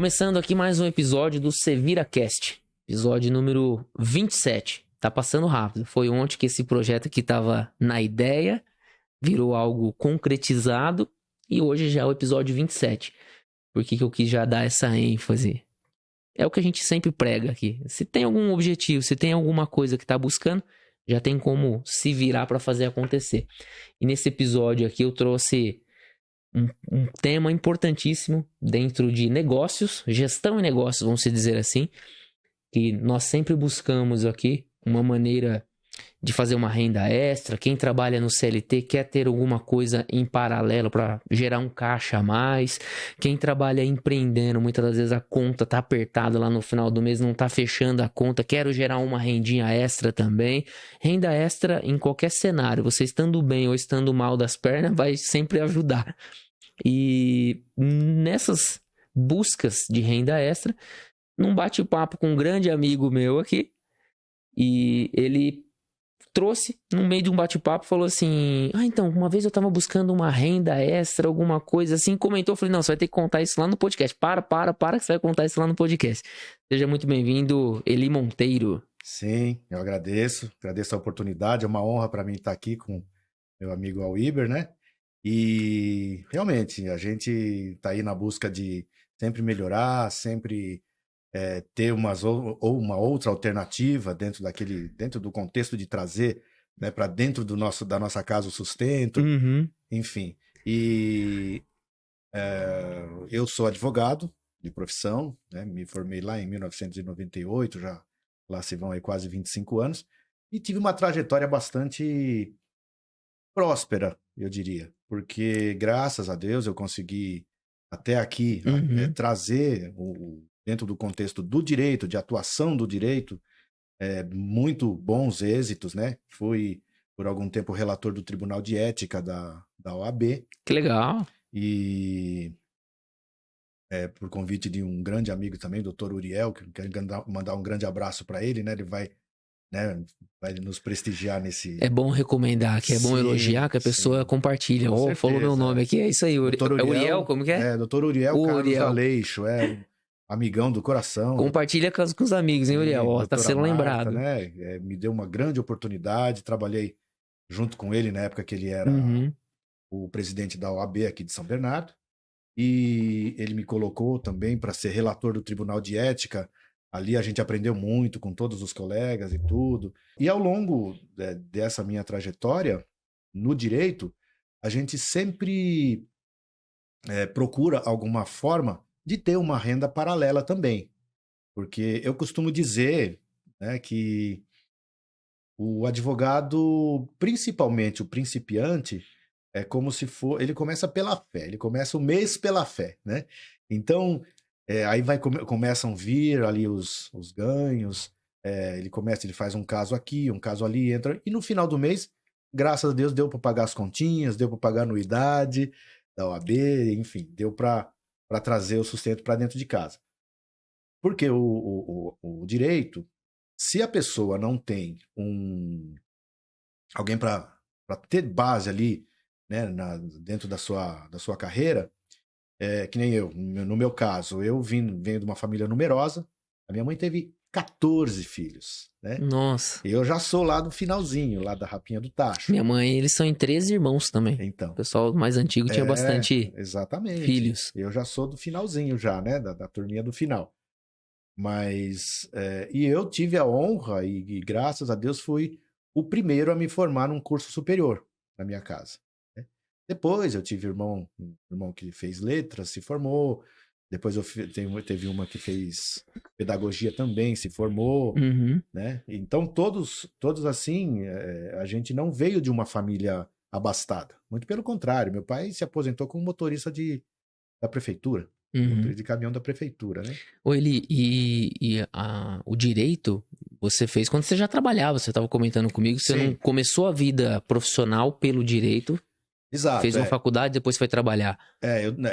Começando aqui mais um episódio do SeviraCast, episódio número 27. Tá passando rápido. Foi ontem que esse projeto aqui tava na ideia, virou algo concretizado e hoje já é o episódio 27. Por que eu quis já dar essa ênfase? É o que a gente sempre prega aqui. Se tem algum objetivo, se tem alguma coisa que tá buscando, já tem como se virar para fazer acontecer. E nesse episódio aqui eu trouxe um tema importantíssimo dentro de negócios, gestão e negócios, vamos dizer assim, que nós sempre buscamos aqui uma maneira de fazer uma renda extra. Quem trabalha no CLT quer ter alguma coisa em paralelo para gerar um caixa a mais. Quem trabalha empreendendo, muitas das vezes a conta tá apertada lá no final do mês, não tá fechando a conta, quero gerar uma rendinha extra também. Renda extra em qualquer cenário, você estando bem ou estando mal das pernas, vai sempre ajudar. E nessas buscas de renda extra, num bate-papo com um grande amigo meu aqui, e ele trouxe, no meio de um bate-papo, falou assim: então, uma vez eu tava buscando uma renda extra, alguma coisa assim, comentou, falei, não, você vai ter que contar isso lá no podcast, para, que você vai contar isso lá no podcast. Seja muito bem-vindo, Eli Monteiro. Sim, eu agradeço a oportunidade, é uma honra para mim estar aqui com meu amigo Alíber, né? E realmente, a gente está aí na busca de sempre melhorar, sempre ter uma outra alternativa dentro do contexto de trazer, né, para dentro da nossa casa o sustento, enfim. E eu sou advogado de profissão, né? Me formei lá em 1998, já lá se vão aí quase 25 anos, e tive uma trajetória bastante próspera, eu diria, porque graças a Deus eu consegui até aqui trazer dentro do contexto do direito, de atuação do direito, muito bons êxitos, né? Fui por algum tempo relator do Tribunal de Ética da OAB. Que legal! E por convite de um grande amigo também, Dr. Uriel, que quero mandar um grande abraço para ele, né? Ele vai nos prestigiar nesse... É bom recomendar, que é bom elogiar, que a pessoa compartilha. Falou meu nome aqui, é isso aí. Uriel, como que é? Dr. Uriel Carlos Aleixo, amigão do coração. Compartilha com os amigos, hein, Uriel? Tá sendo lembrado. Né? Me deu uma grande oportunidade, trabalhei junto com ele na época que ele era o presidente da OAB aqui de São Bernardo, e ele me colocou também para ser relator do Tribunal de Ética. Ali a gente aprendeu muito com todos os colegas e tudo. E ao longo dessa minha trajetória no direito, a gente sempre procura alguma forma de ter uma renda paralela também. Porque eu costumo dizer, né, que o advogado, principalmente o principiante, é como se for... Ele começa pela fé, ele começa o mês pela fé, né? Então... aí começam a vir ali os ganhos, ele faz um caso aqui, um caso ali, entra, e no final do mês, graças a Deus, deu para pagar as continhas, deu para pagar a anuidade da OAB, enfim, deu para trazer o sustento para dentro de casa. Porque o direito, se a pessoa não tem alguém para ter base ali, né, dentro da sua carreira, que nem eu, no meu caso, eu venho de uma família numerosa, a minha mãe teve 14 filhos, né? Nossa. Eu já sou lá do finalzinho, lá da Rapinha do Tacho. Minha mãe, eles são em 13 irmãos também. Então. O pessoal mais antigo tinha bastante filhos. Eu já sou do finalzinho já, né? Da turminha do final. Mas, e eu tive a honra e graças a Deus fui o primeiro a me formar num curso superior na minha casa. Depois eu tive um irmão que fez letras, se formou. Depois teve uma que fez pedagogia também, se formou. Né? Então todos assim, a gente não veio de uma família abastada. Muito pelo contrário, meu pai se aposentou como motorista da prefeitura. Motorista de caminhão da prefeitura, né? Eli, o direito você fez quando você já trabalhava, você estava comentando comigo, você não começou a vida profissional pelo direito. Exato. Fez uma faculdade, depois foi trabalhar.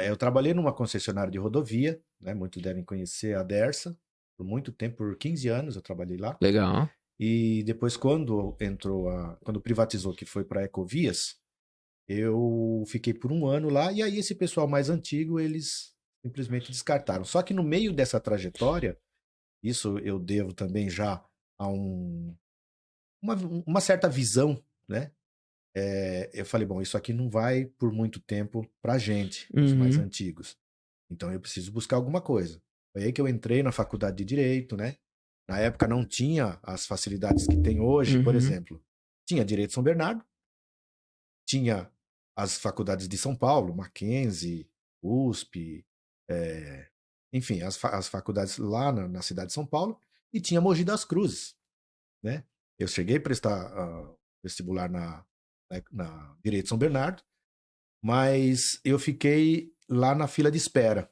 Eu trabalhei numa concessionária de rodovia, né? Muitos devem conhecer a Dersa. Por muito tempo, por 15 anos eu trabalhei lá. Legal. E depois, quando privatizou, que foi para a Ecovias, eu fiquei por um ano lá. E aí esse pessoal mais antigo, eles simplesmente descartaram. Só que no meio dessa trajetória, isso eu devo também já a uma certa visão, né? Eu falei, bom, isso aqui não vai por muito tempo pra gente, os mais antigos. Então eu preciso buscar alguma coisa. Foi aí que eu entrei na faculdade de Direito, né? Na época não tinha as facilidades que tem hoje, por exemplo. Tinha Direito São Bernardo, tinha as faculdades de São Paulo, Mackenzie, USP, enfim, as faculdades lá na cidade de São Paulo, e tinha Mogi das Cruzes, né? Eu cheguei a prestar vestibular na Direito São Bernardo, mas eu fiquei lá na fila de espera.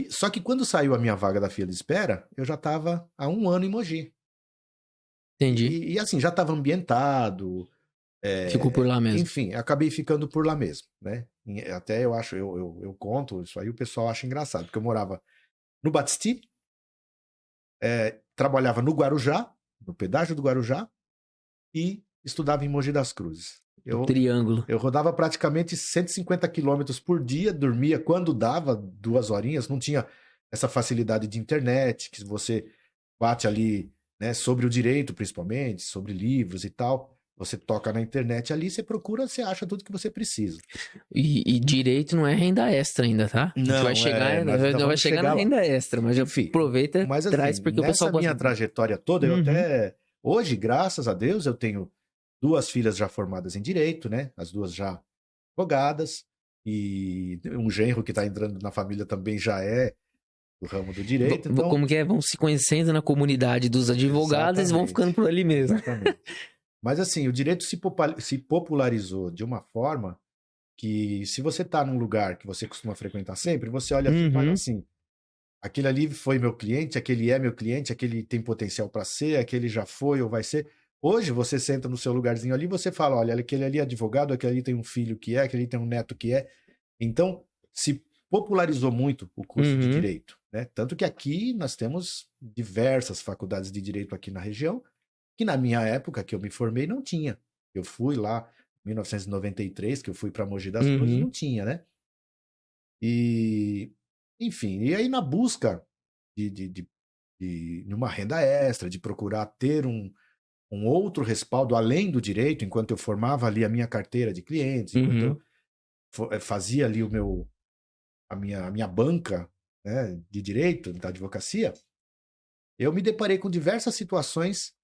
Só que quando saiu a minha vaga da fila de espera, eu já estava há 1 ano em Mogi. Entendi. E assim, já estava ambientado. Ficou por lá mesmo. Enfim, acabei ficando por lá mesmo, né? Até eu acho, eu conto, isso aí o pessoal acha engraçado, porque eu morava no Batistí, trabalhava no Guarujá, no pedágio do Guarujá, e estudava em Mogi das Cruzes. Triângulo. Eu rodava praticamente 150 quilômetros por dia, dormia quando dava 2 horinhas, não tinha essa facilidade de internet, que você bate ali, né, sobre o direito, principalmente, sobre livros e tal. Você toca na internet ali, você procura, você acha tudo que você precisa. E direito não é renda extra ainda, tá? Não, a gente vai chegar, vai chegar na renda extra, mas enfim, aproveita, mas, assim, traz porque o pessoal gosta. Nessa minha trajetória toda, eu até... Hoje, graças a Deus, eu tenho 2 filhas já formadas em Direito, né? As 2 já advogadas, e um genro que está entrando na família também já é do ramo do Direito. Então... Como que é? Vão se conhecendo na comunidade dos advogados e vão ficando por ali mesmo. Exatamente. Mas assim, o direito se popularizou de uma forma que, se você está num lugar que você costuma frequentar sempre, você olha assim e fala assim, aquele ali foi meu cliente, aquele é meu cliente, aquele tem potencial para ser, aquele já foi ou vai ser. Hoje você senta no seu lugarzinho ali e você fala, olha, aquele ali é advogado, aquele ali tem um filho que é, aquele ali tem um neto que é. Então, se popularizou muito o curso de Direito, né? Tanto que aqui nós temos diversas faculdades de Direito aqui na região, que na minha época, que eu me formei, não tinha. Eu fui lá em 1993, que eu fui para Mogi das Cruzes, não tinha, né? E, enfim, e aí na busca de uma renda extra, de procurar ter um outro respaldo além do direito, enquanto eu formava ali a minha carteira de clientes, enquanto eu fazia ali a minha banca, né, de direito, da advocacia, eu me deparei com diversas situações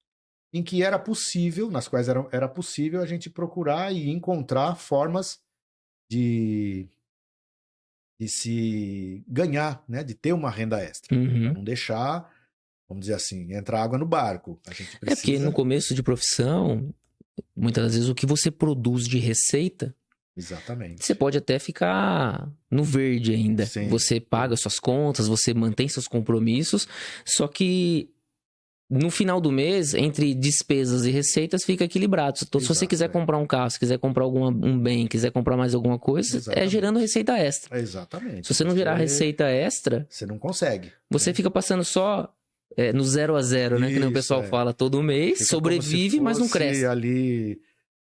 em que era possível, nas quais era possível a gente procurar e encontrar formas de se ganhar, né, de ter uma renda extra, pra não deixar, vamos dizer assim, entrar água no barco. A gente precisa... porque no começo de profissão, muitas das vezes o que você produz de receita, exatamente, você pode até ficar no verde ainda. Sim. Você paga suas contas, você mantém seus compromissos, só que no final do mês, entre despesas e receitas, fica equilibrado. Então, se você quiser comprar um carro, se quiser comprar um bem, quiser comprar mais alguma coisa, é gerando receita extra. Exatamente. Se você não gerar receita extra... Você não consegue. Você fica passando só no 0 a 0, né? Que nem o pessoal fala todo mês, fica sobrevive, mas não cresce. Ali,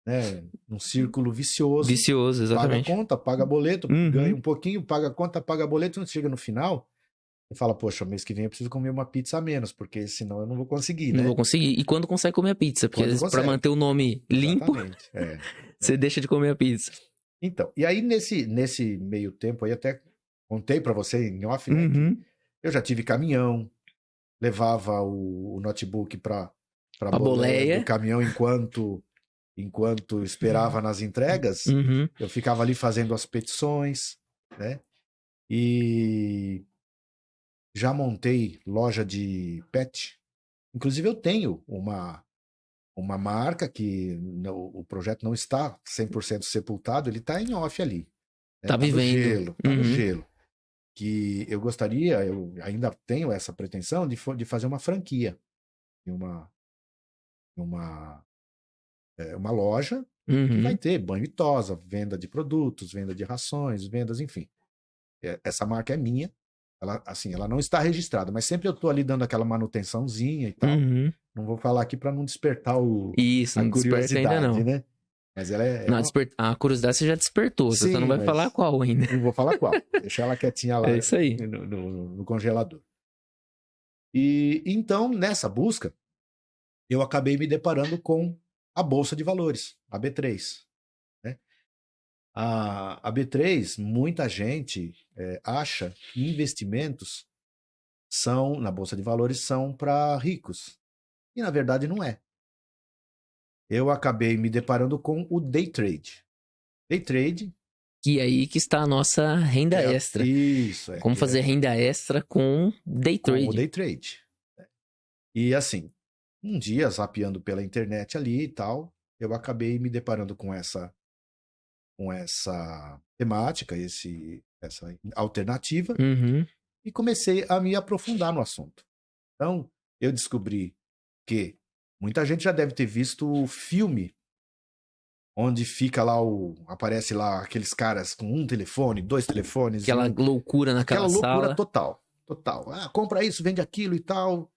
né, num círculo vicioso. Vicioso, exatamente. Paga conta, paga boleto, ganha um pouquinho, paga conta, paga boleto, não chega no final... Você fala, poxa, mês que vem eu preciso comer uma pizza a menos, porque senão eu não vou conseguir, né? Não vou conseguir. E quando consegue comer a pizza? Porque às vezes, pra manter o nome limpo, você deixa de comer a pizza. Então, e aí nesse meio tempo aí, até contei pra você em off, né, que eu já tive caminhão, levava o notebook pra boleia do caminhão enquanto esperava nas entregas, eu ficava ali fazendo as petições, né? E... já montei loja de pet. Inclusive, eu tenho uma marca que o projeto não está 100% sepultado, ele está em off ali. Né? Tá vivendo. Tá no gelo. Que eu gostaria, eu ainda tenho essa pretensão de fazer uma franquia. Uma loja que vai ter banho e tosa, venda de produtos, venda de rações, vendas, enfim. Essa marca é minha. Ela não está registrada, mas sempre eu tô ali dando aquela manutençãozinha e tal. Não vou falar aqui para não despertar a curiosidade, ainda não. Né? Mas ela é... Não, a curiosidade você já despertou, você só não vai falar qual ainda. Não vou falar qual. Deixa ela quietinha lá É isso aí. no congelador. E então, nessa busca, eu acabei me deparando com a Bolsa de Valores, a B3. Né? A B3, muita gente acha que investimentos na Bolsa de Valores são para ricos. E, na verdade, não é. Eu acabei me deparando com o Day Trade. Day Trade... Que aí que está a nossa renda extra. Isso. Como fazer renda extra com Day Trade. Com o Day Trade. E assim, um dia, zapeando pela internet ali e tal, eu acabei me deparando com essa temática, essa alternativa, e comecei a me aprofundar no assunto. Então, eu descobri que muita gente já deve ter visto o filme onde fica lá aparece lá aqueles caras com um telefone, 2 telefones. Aquela loucura naquela sala. Aquela loucura total. Ah, compra isso, vende aquilo e tal.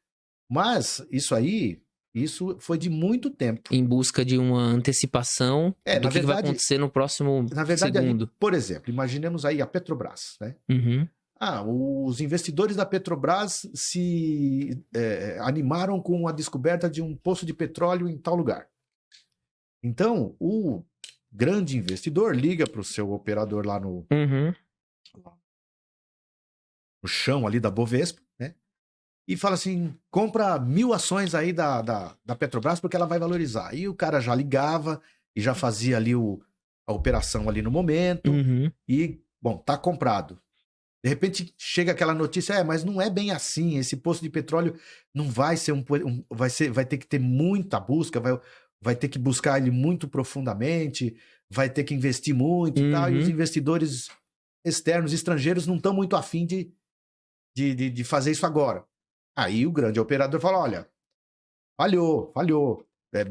Mas isso foi de muito tempo. Em busca de uma antecipação do que vai acontecer no próximo segundo. Ali, por exemplo, imaginemos aí a Petrobras, né? Os investidores da Petrobras se animaram com a descoberta de um poço de petróleo em tal lugar. Então, o grande investidor liga para o seu operador lá no chão ali da Bovespa, né? E fala assim, compra 1000 ações aí da Petrobras porque ela vai valorizar. E o cara já ligava e já fazia ali a operação ali no momento. E, bom, tá comprado. De repente chega aquela notícia, mas não é bem assim, esse poço de petróleo não vai ser vai ter que ter muita busca, vai ter que buscar ele muito profundamente, vai ter que investir muito e tal, e os investidores externos, estrangeiros, não estão muito afim de fazer isso agora. Aí o grande operador fala, olha, falhou.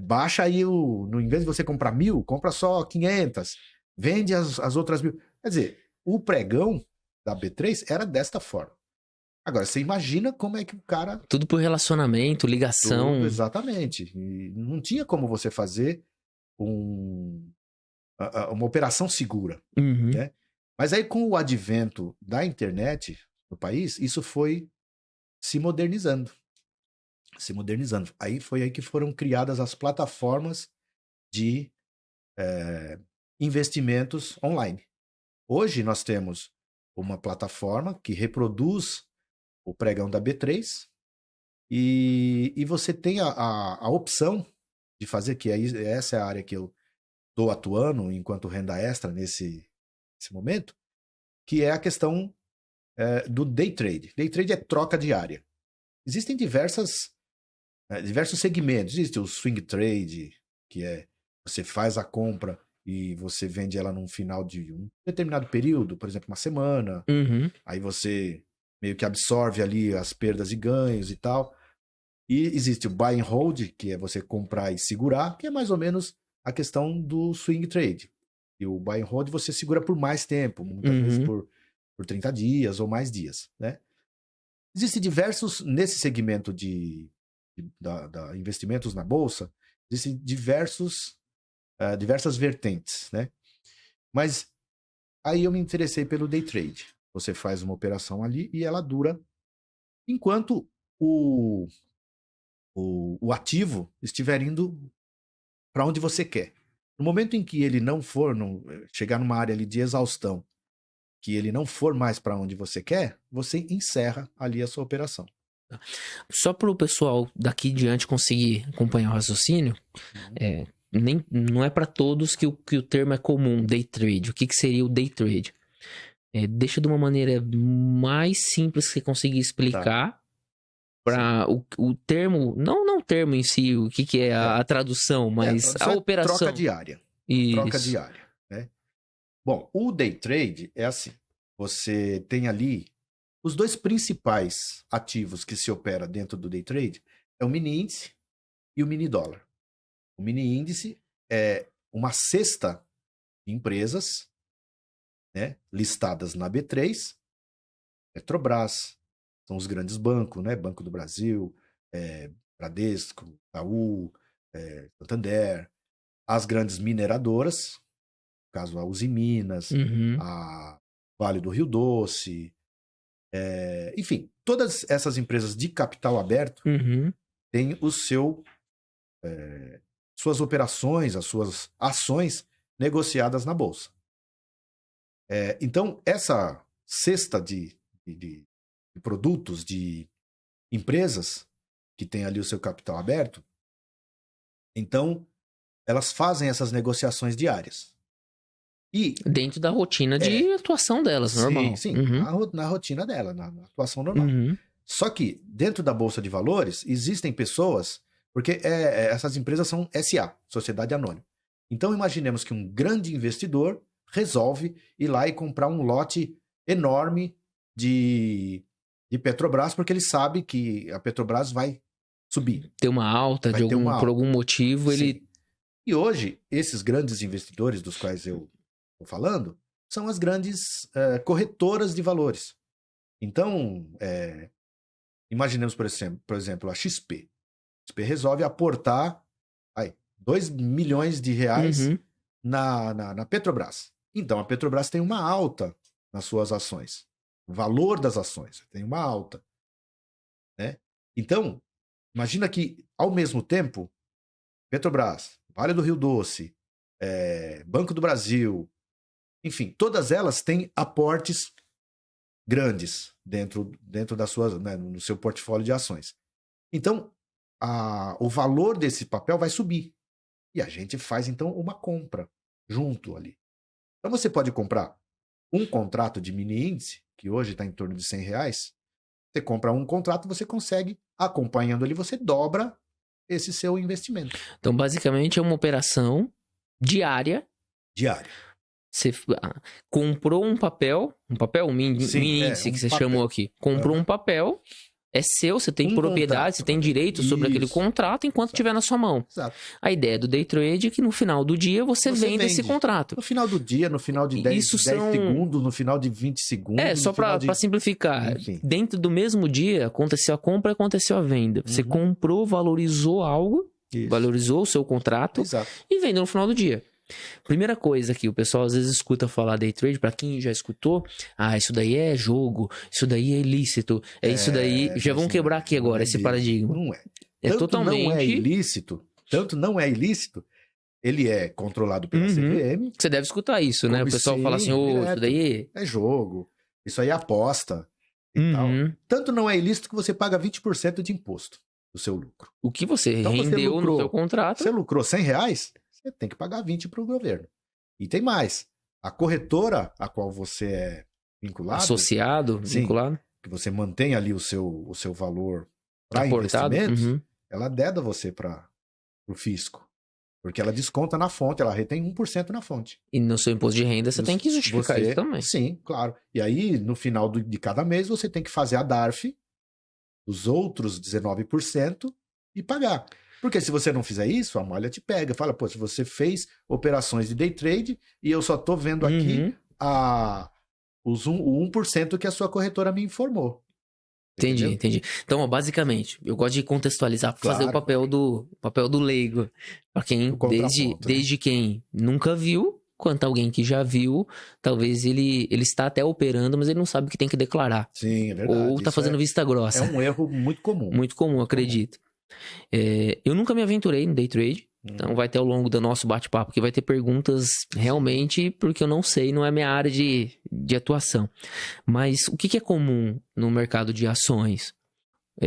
Baixa aí no invés de você comprar 1000, compra só 500, vende as outras 1000. Quer dizer, o pregão da B3 era desta forma. Agora, você imagina como é que o cara... Tudo por relacionamento, ligação. Tudo, exatamente. E não tinha como você fazer uma operação segura. Né? Mas aí, com o advento da internet no país, isso foi se modernizando. Aí foi aí que foram criadas as plataformas de investimentos online. Hoje nós temos uma plataforma que reproduz o pregão da B3 e você tem a opção de fazer, que essa é a área que eu estou atuando enquanto renda extra nesse momento, que é a questão do day trade. Day trade é troca diária. Existem diversos segmentos. Existe o swing trade, que é você faz a compra e você vende ela no final de um determinado período, por exemplo, uma semana. Aí você meio que absorve ali as perdas e ganhos e tal. E existe o buy and hold, que é você comprar e segurar, que é mais ou menos a questão do swing trade. E o buy and hold você segura por mais tempo, muitas vezes por 30 dias ou mais dias, né? Existem nesse segmento da investimentos na bolsa, existem diversas vertentes, né? Mas aí eu me interessei pelo day trade. Você faz uma operação ali e ela dura enquanto o ativo estiver indo para onde você quer. No momento em que ele não for chegar numa área ali de exaustão, que ele não for mais para onde você quer, você encerra ali a sua operação. Só para o pessoal daqui diante conseguir acompanhar o raciocínio, não é para todos que o termo é comum, day trade. O que seria o day trade? Deixa de uma maneira mais simples que você conseguir explicar para o termo, não o termo em si, o que é a tradução, mas a operação. Troca diária. Isso. Troca diária, né? Bom, o day trade é assim, você tem ali os 2 principais ativos que se opera dentro do day trade é o mini índice e o mini dólar. O mini índice é uma cesta de empresas, né, listadas na B3, Petrobras, são os grandes bancos, né, Banco do Brasil, Bradesco, Itaú, Santander, as grandes mineradoras, no caso a Uzi Minas, a Vale do Rio Doce, enfim, todas essas empresas de capital aberto têm suas operações, as suas ações negociadas na Bolsa. Então, essa cesta de produtos, de empresas que têm ali o seu capital aberto, então, elas fazem essas negociações diárias. E dentro da rotina de atuação delas, normal. Sim, na rotina dela, na atuação normal. Só que, dentro da Bolsa de Valores, existem pessoas, porque essas empresas são SA, Sociedade Anônima. Então, imaginemos que um grande investidor resolve ir lá e comprar um lote enorme de Petrobras, porque ele sabe que a Petrobras vai subir. Ter uma alta, por algum motivo, ele... E hoje, esses grandes investidores dos quais eu estou falando, são as grandes corretoras de valores. Então, imaginemos, por exemplo, a XP. A XP resolve aportar 2 milhões de reais na Petrobras. Então, a Petrobras tem uma alta nas suas ações. O valor das ações tem uma alta. Né? Então, imagina que, ao mesmo tempo, Petrobras, Vale do Rio Doce, Banco do Brasil, enfim, todas elas têm aportes grandes dentro das suas, né, no seu portfólio de ações. Então, o valor desse papel vai subir. E a gente faz, então, uma compra junto ali. Então, você pode comprar um contrato de mini índice, que hoje está em torno de R$100. Você compra um contrato, você consegue, acompanhando ali, você dobra esse seu investimento. Então, basicamente, é uma operação diária. Você comprou um papel, um mini índice que você chamou aqui. Comprou um papel, é seu, você tem propriedade, você tem direito sobre aquele contrato enquanto estiver na sua mão. Exato. A ideia do day trade é que no final do dia você vende esse contrato. No final do dia, no final de 10 segundos, no final de 20 segundos. Só para simplificar. Enfim. Dentro do mesmo dia, aconteceu a compra e aconteceu a venda. Você comprou, valorizou algo, valorizou o seu contrato e vendeu no final do dia. Primeira coisa que o pessoal às vezes escuta falar day trade, pra quem já escutou, isso daí é jogo, isso daí é ilícito, isso daí... Já vão quebrar aqui agora esse paradigma. Não é. Tanto não é ilícito, ele é controlado pela CVM. Você deve escutar isso, né? O pessoal fala assim, isso daí... É jogo, isso aí é aposta e tal. Tanto não é ilícito que você paga 20% de imposto do seu lucro. O que você rendeu no seu contrato... Você lucrou R$100... você tem que pagar 20 para o governo. E tem mais. A corretora a qual você é vinculado... Associado, vinculado. Que você mantém ali o seu valor para investimentos, ela deda você para o fisco. Porque ela desconta na fonte, ela retém 1% na fonte. E no seu imposto de renda você tem que justificar isso também. Sim, claro. E aí, no final de cada mês, você tem que fazer a DARF dos outros 19% e pagar. Porque se você não fizer isso, a malha te pega. Fala, se você fez operações de day trade e eu só tô vendo aqui o 1% que a sua corretora me informou. Entendi. Então, basicamente, eu gosto de contextualizar para fazer o papel do leigo. Para quem, desde quem nunca viu, quanto alguém que já viu, talvez ele está até operando, mas ele não sabe o que tem que declarar. Sim, é verdade. Ou tá fazendo vista grossa. É um erro muito comum. Muito comum, acredito. Eu nunca me aventurei no day trade, então vai ter ao longo do nosso bate-papo que vai ter perguntas realmente porque eu não sei, não é minha área de atuação. Mas o que é comum no mercado de ações?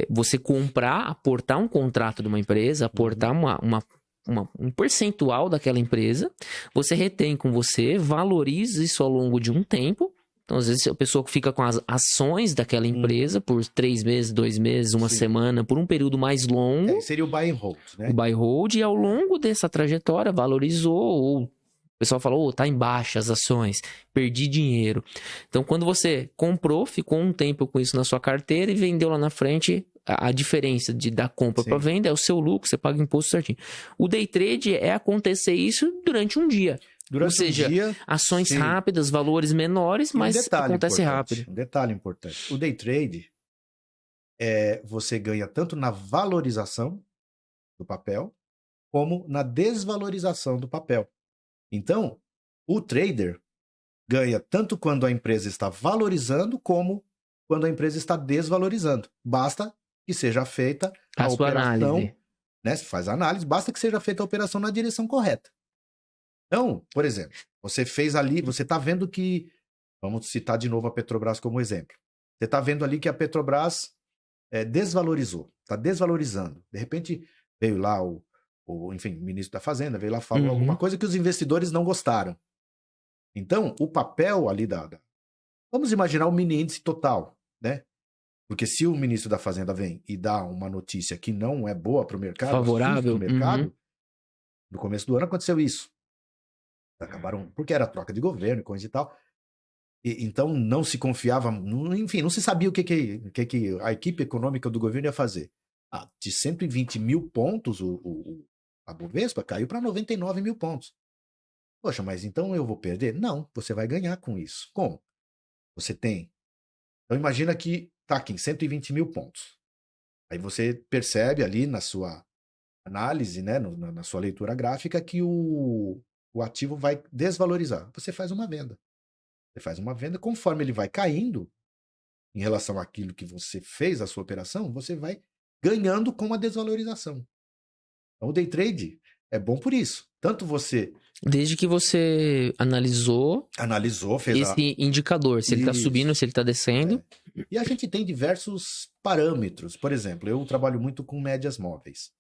Você aportar um contrato de uma empresa, aportar um percentual daquela empresa, você retém com você, valoriza isso ao longo de um tempo. Então, às vezes, a pessoa fica com as ações daquela empresa por 3 meses, 2 meses, uma semana, por um período mais longo. Seria o buy and hold, né? O buy and hold, e ao longo dessa trajetória, valorizou, ou o pessoal falou, tá em baixa as ações, perdi dinheiro. Então, quando você comprou, ficou um tempo com isso na sua carteira e vendeu lá na frente, a diferença da compra para venda é o seu lucro, você paga imposto certinho. O day trade é acontecer isso durante um dia. Ou seja, ações rápidas, valores menores, mas acontece rápido. Um detalhe importante. O day trade, você ganha tanto na valorização do papel, como na desvalorização do papel. Então, o trader ganha tanto quando a empresa está valorizando como quando a empresa está desvalorizando. Basta que seja feita a operação, análise. Né? Se faz a análise, basta que seja feita a operação na direção correta. Então, por exemplo, você fez ali, você está vendo que, vamos citar de novo a Petrobras como exemplo. Você está vendo ali que a Petrobras desvalorizou, está desvalorizando. De repente, veio lá o ministro da Fazenda, veio lá falou alguma coisa que os investidores não gostaram. Então, o papel ali vamos imaginar o mini índice total, né? Porque se o ministro da Fazenda vem e dá uma notícia que não é boa para o mercado, favorável, pro mercado, no começo do ano aconteceu isso. Acabaram, porque era troca de governo e coisa e tal. Então não se confiava, enfim, não se sabia o que a equipe econômica do governo ia fazer. De 120 mil pontos, a Bovespa caiu para 99 mil pontos. Poxa, mas então eu vou perder? Não, você vai ganhar com isso. Como? Você tem. Então imagina que está aqui em 120 mil pontos. Aí você percebe ali na sua análise, né, na sua leitura gráfica, que o ativo vai desvalorizar. Você faz uma venda. Você faz uma venda, conforme ele vai caindo em relação àquilo que você fez, a sua operação, você vai ganhando com a desvalorização. Então, o day trade é bom por isso. Tanto você... Desde que você analisou fez esse indicador, se ele está subindo, se ele está descendo. E a gente tem diversos parâmetros. Por exemplo, eu trabalho muito com médias móveis.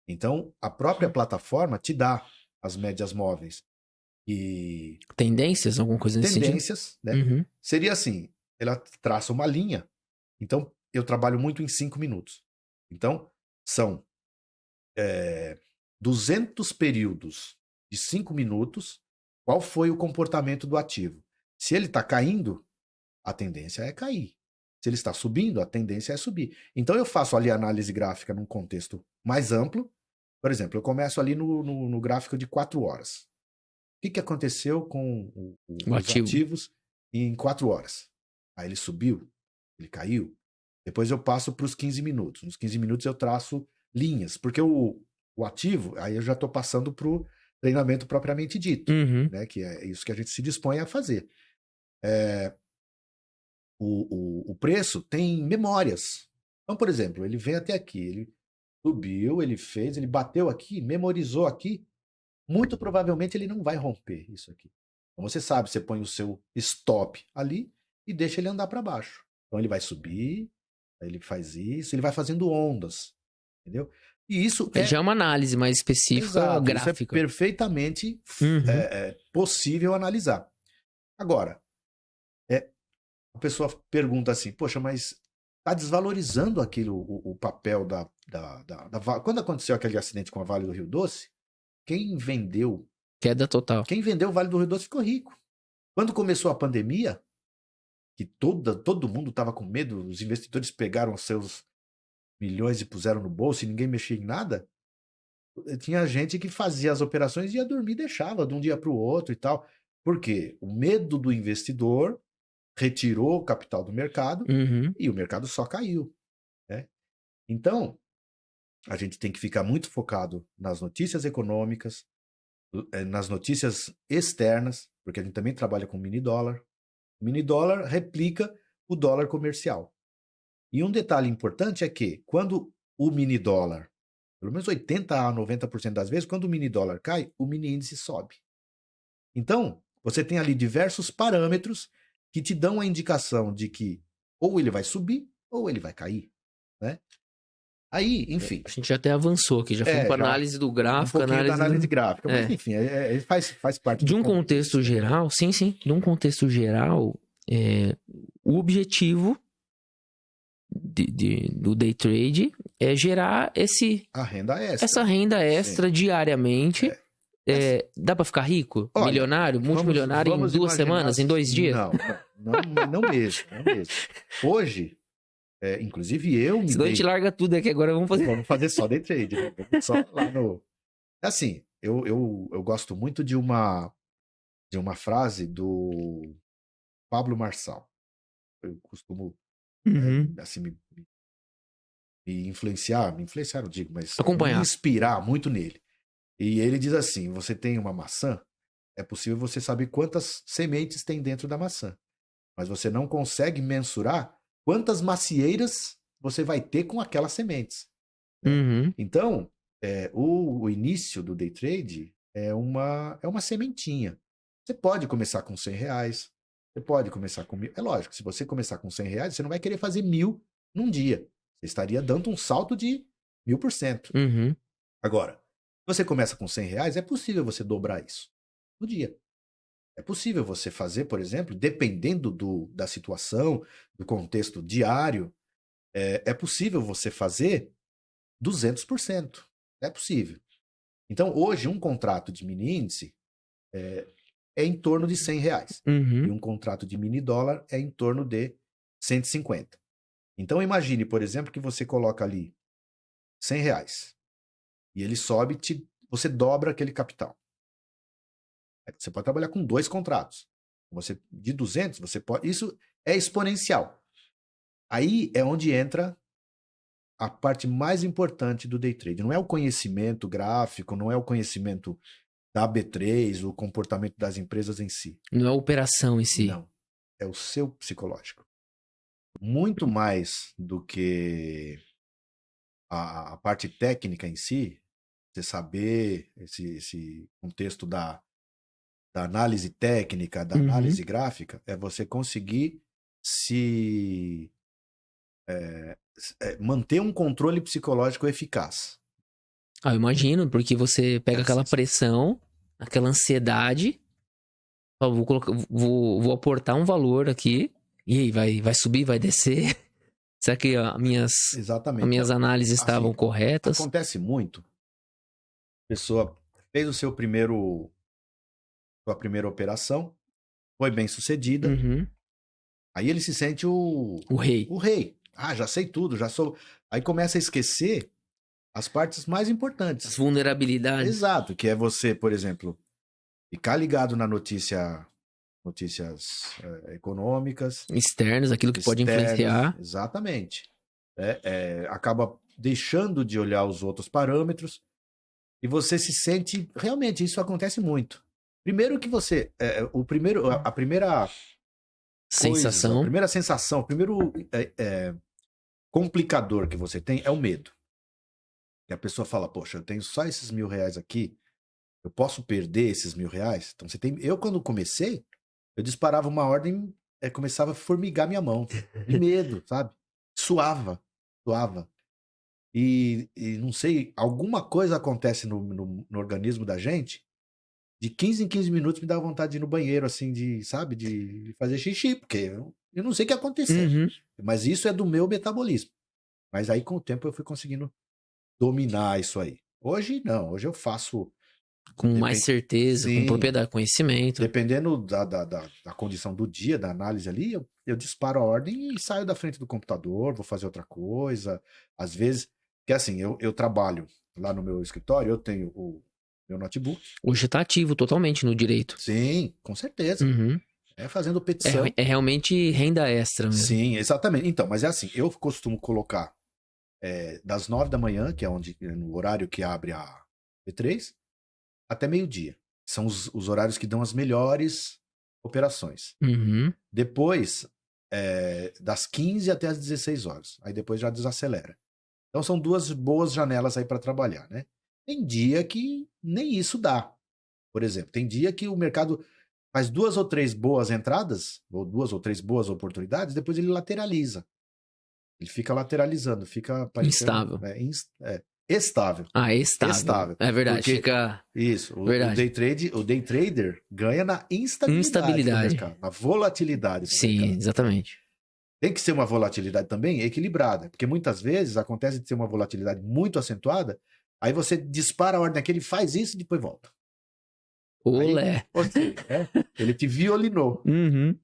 Então, a própria plataforma te dá as médias móveis. E... Tendências, alguma coisa nesse sentido? Tendências, né? Seria assim, ela traça uma linha. Então, eu trabalho muito em 5 minutos. Então, são 200 períodos de 5 minutos. Qual foi o comportamento do ativo? Se ele está caindo, a tendência é cair. Se ele está subindo, a tendência é subir. Então, eu faço ali a análise gráfica num contexto mais amplo. Por exemplo, eu começo ali no gráfico de 4 horas. O que aconteceu com os ativos em 4 horas? Aí ele subiu, ele caiu. Depois eu passo para os 15 minutos. Nos 15 minutos eu traço linhas, porque o ativo, aí eu já estou passando para o treinamento propriamente dito, né? Que é isso que a gente se dispõe a fazer. O preço tem memórias. Então, por exemplo, ele vem até aqui, ele subiu, ele fez, ele bateu aqui, memorizou aqui. Muito provavelmente ele não vai romper isso aqui. Então você sabe, você põe o seu stop ali e deixa ele andar para baixo. Então ele vai subir, aí ele faz isso, ele vai fazendo ondas, entendeu? E isso já é uma análise mais específica, gráfica. Isso é perfeitamente possível analisar. Agora, a pessoa pergunta assim, poxa, mas está desvalorizando aquilo, o papel da... Quando aconteceu aquele acidente com a Vale do Rio Doce, quem vendeu... Queda total. Quem vendeu o Vale do Rio Doce ficou rico. Quando começou a pandemia, que todo mundo estava com medo, os investidores pegaram seus milhões e puseram no bolso e ninguém mexia em nada, tinha gente que fazia as operações e ia dormir e deixava de um dia para o outro e tal. Por quê? O medo do investidor retirou o capital do mercado e o mercado só caiu. Né? Então, a gente tem que ficar muito focado nas notícias econômicas, nas notícias externas, porque a gente também trabalha com mini dólar. O mini dólar replica o dólar comercial. E um detalhe importante é que quando o mini dólar, pelo menos 80% a 90% das vezes, quando o mini dólar cai, o mini índice sobe. Então, você tem ali diversos parâmetros que te dão a indicação de que ou ele vai subir ou ele vai cair. Né? Aí, enfim... A gente já até avançou aqui, já foi para análise do gráfico. Análise gráfica, mas enfim, faz parte... De um contexto geral, sim, de um contexto geral, o objetivo do day trade é gerar a renda extra. Essa renda extra diariamente. Dá para ficar rico? Olha, milionário? Multimilionário em 2 semanas? Em 2 dias? Não mesmo. Hoje... inclusive eu... Senão a gente larga tudo aqui agora, vamos fazer só day trade. Né? Vamos só lá no... Assim, eu gosto muito de uma frase do Pablo Marçal. Eu costumo assim, me influenciar, não digo, mas acompanhar. Me inspirar muito nele. E ele diz assim, você tem uma maçã, é possível você saber quantas sementes tem dentro da maçã. Mas você não consegue mensurar quantas macieiras você vai ter com aquelas sementes. Né? Uhum. Então, o início do day trade é uma sementinha. Você pode começar com R$100, você pode começar com 1.000. É lógico, se você começar com R$100, você não vai querer fazer 1.000 num dia. Você estaria dando um salto de 1.000%. Uhum. Agora, se você começa com R$100, é possível você dobrar isso no dia. É possível você fazer, por exemplo, dependendo da situação, do contexto diário, é possível você fazer 200%. É possível. Então, hoje, um contrato de mini índice é em torno de R$100. Uhum. E um contrato de mini dólar é em torno de 150. Então, imagine, por exemplo, que você coloca ali R$100 e ele sobe, você dobra aquele capital. Você pode trabalhar com 2 contratos. De 200, você pode... Isso é exponencial. Aí é onde entra a parte mais importante do day trade. Não é o conhecimento gráfico, não é o conhecimento da B3, o comportamento das empresas em si. Não é a operação em si. Não. É o seu psicológico. Muito mais do que a parte técnica em si, você saber esse contexto da análise técnica, da análise gráfica, é você conseguir manter um controle psicológico eficaz. Ah, eu imagino, porque você pega aquela pressão, aquela ansiedade, vou aportar um valor aqui, e aí, vai subir, vai descer? Será que as minhas análises estavam corretas? Acontece muito. A pessoa fez sua primeira operação, foi bem sucedida, aí ele se sente o rei. O rei. Ah, já sei tudo, já sou... Aí começa a esquecer as partes mais importantes. As vulnerabilidades. Exato, que é você, por exemplo, ficar ligado na notícias econômicas. Externas, aquilo que pode influenciar. Exatamente. Acaba deixando de olhar os outros parâmetros e você se sente... Realmente, isso acontece muito. Primeiro que você... a primeira... sensação. A primeira sensação, o primeiro complicador que você tem é o medo. E a pessoa fala, poxa, eu tenho só esses R$1.000 aqui, eu posso perder esses R$1.000? Então você tem... Eu, quando comecei, eu disparava uma ordem, começava a formigar minha mão. De medo, sabe? Suava. E não sei, alguma coisa acontece no organismo da gente, de 15 em 15 minutos me dá vontade de ir no banheiro, assim, sabe? De fazer xixi, porque eu não sei o que aconteceu. Mas isso é do meu metabolismo. Mas aí, com o tempo, eu fui conseguindo dominar isso aí. Hoje, não. Hoje eu faço... Com mais certeza, com propriedade, conhecimento. Dependendo da condição do dia, da análise ali, eu disparo a ordem e saio da frente do computador, vou fazer outra coisa. Às vezes... Porque assim, eu trabalho lá no meu escritório, eu tenho o meu notebook. Hoje tá ativo totalmente no direito. Sim, com certeza. Fazendo petição. É realmente renda extra mesmo. Sim, exatamente. Então, mas é assim, eu costumo colocar das 9 da manhã, que é no horário que abre a B3, até meio-dia. São os horários que dão as melhores operações. Depois, das 15 até as 16 horas. Aí depois já desacelera. Então são 2 boas janelas aí para trabalhar, né? Tem dia que nem isso dá. Por exemplo, tem dia que o mercado faz 2 ou 3 boas entradas, ou 2 ou 3 boas oportunidades, depois ele lateraliza. Ele fica lateralizando, fica instável. Estável. Ah, estável. É verdade, fica... Isso, verdade. O day trader ganha na instabilidade do mercado, na volatilidade do mercado. Exatamente. Tem que ser uma volatilidade também equilibrada, porque muitas vezes acontece de ser uma volatilidade muito acentuada, aí você dispara a ordem aqui, ele faz isso e depois volta. Olé. Ele te violinou.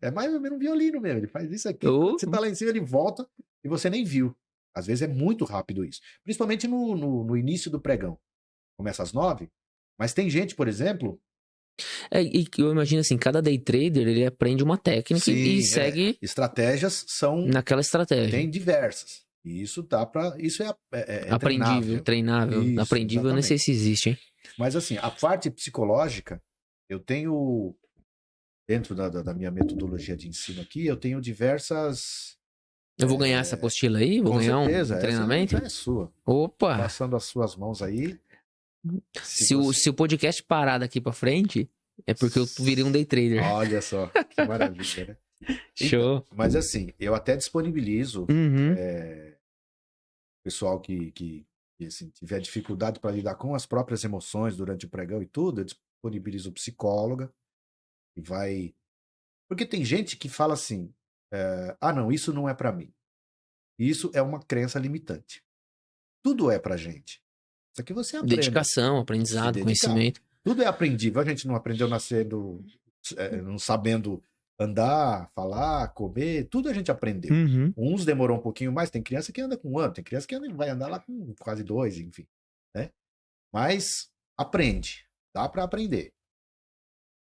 É mais ou menos um violino mesmo, ele faz isso aqui, você tá lá em cima, ele volta e você nem viu. Às vezes é muito rápido isso, principalmente no início do pregão. Começa às 9, mas tem gente, por exemplo... E eu imagino assim, cada day trader, ele aprende uma técnica e segue... Estratégias são... Naquela estratégia. Tem diversas. E isso dá para... Isso é aprendível, treinável. Isso, aprendível, eu nem sei se existe, hein? Mas assim, a parte psicológica, eu tenho... Dentro da minha metodologia de ensino aqui, eu tenho diversas... Eu vou ganhar essa apostila aí? Vou ganhar certeza, um treinamento? Essa é sua. Opa! Passando as suas mãos aí. Se o podcast parar daqui pra frente, é porque eu virei um day trader. Olha só, que maravilha, né? Show. Então, mas assim, eu até disponibilizo pessoal que assim, tiver dificuldade para lidar com as próprias emoções durante o pregão e tudo, eu disponibilizo psicóloga e vai... Porque tem gente que fala assim, não, isso não é para mim. Isso é uma crença limitante. Tudo é pra gente. Isso aqui você aprende. Dedicação, aprendizado, conhecimento. Tudo é aprendível. A gente não aprendeu nascendo, não sabendo andar, falar, comer. Tudo a gente aprendeu. Uns demorou um pouquinho mais. Tem criança que anda com 1 ano. Tem criança que vai andar lá com quase 2, enfim. Né? Mas aprende. Dá para aprender.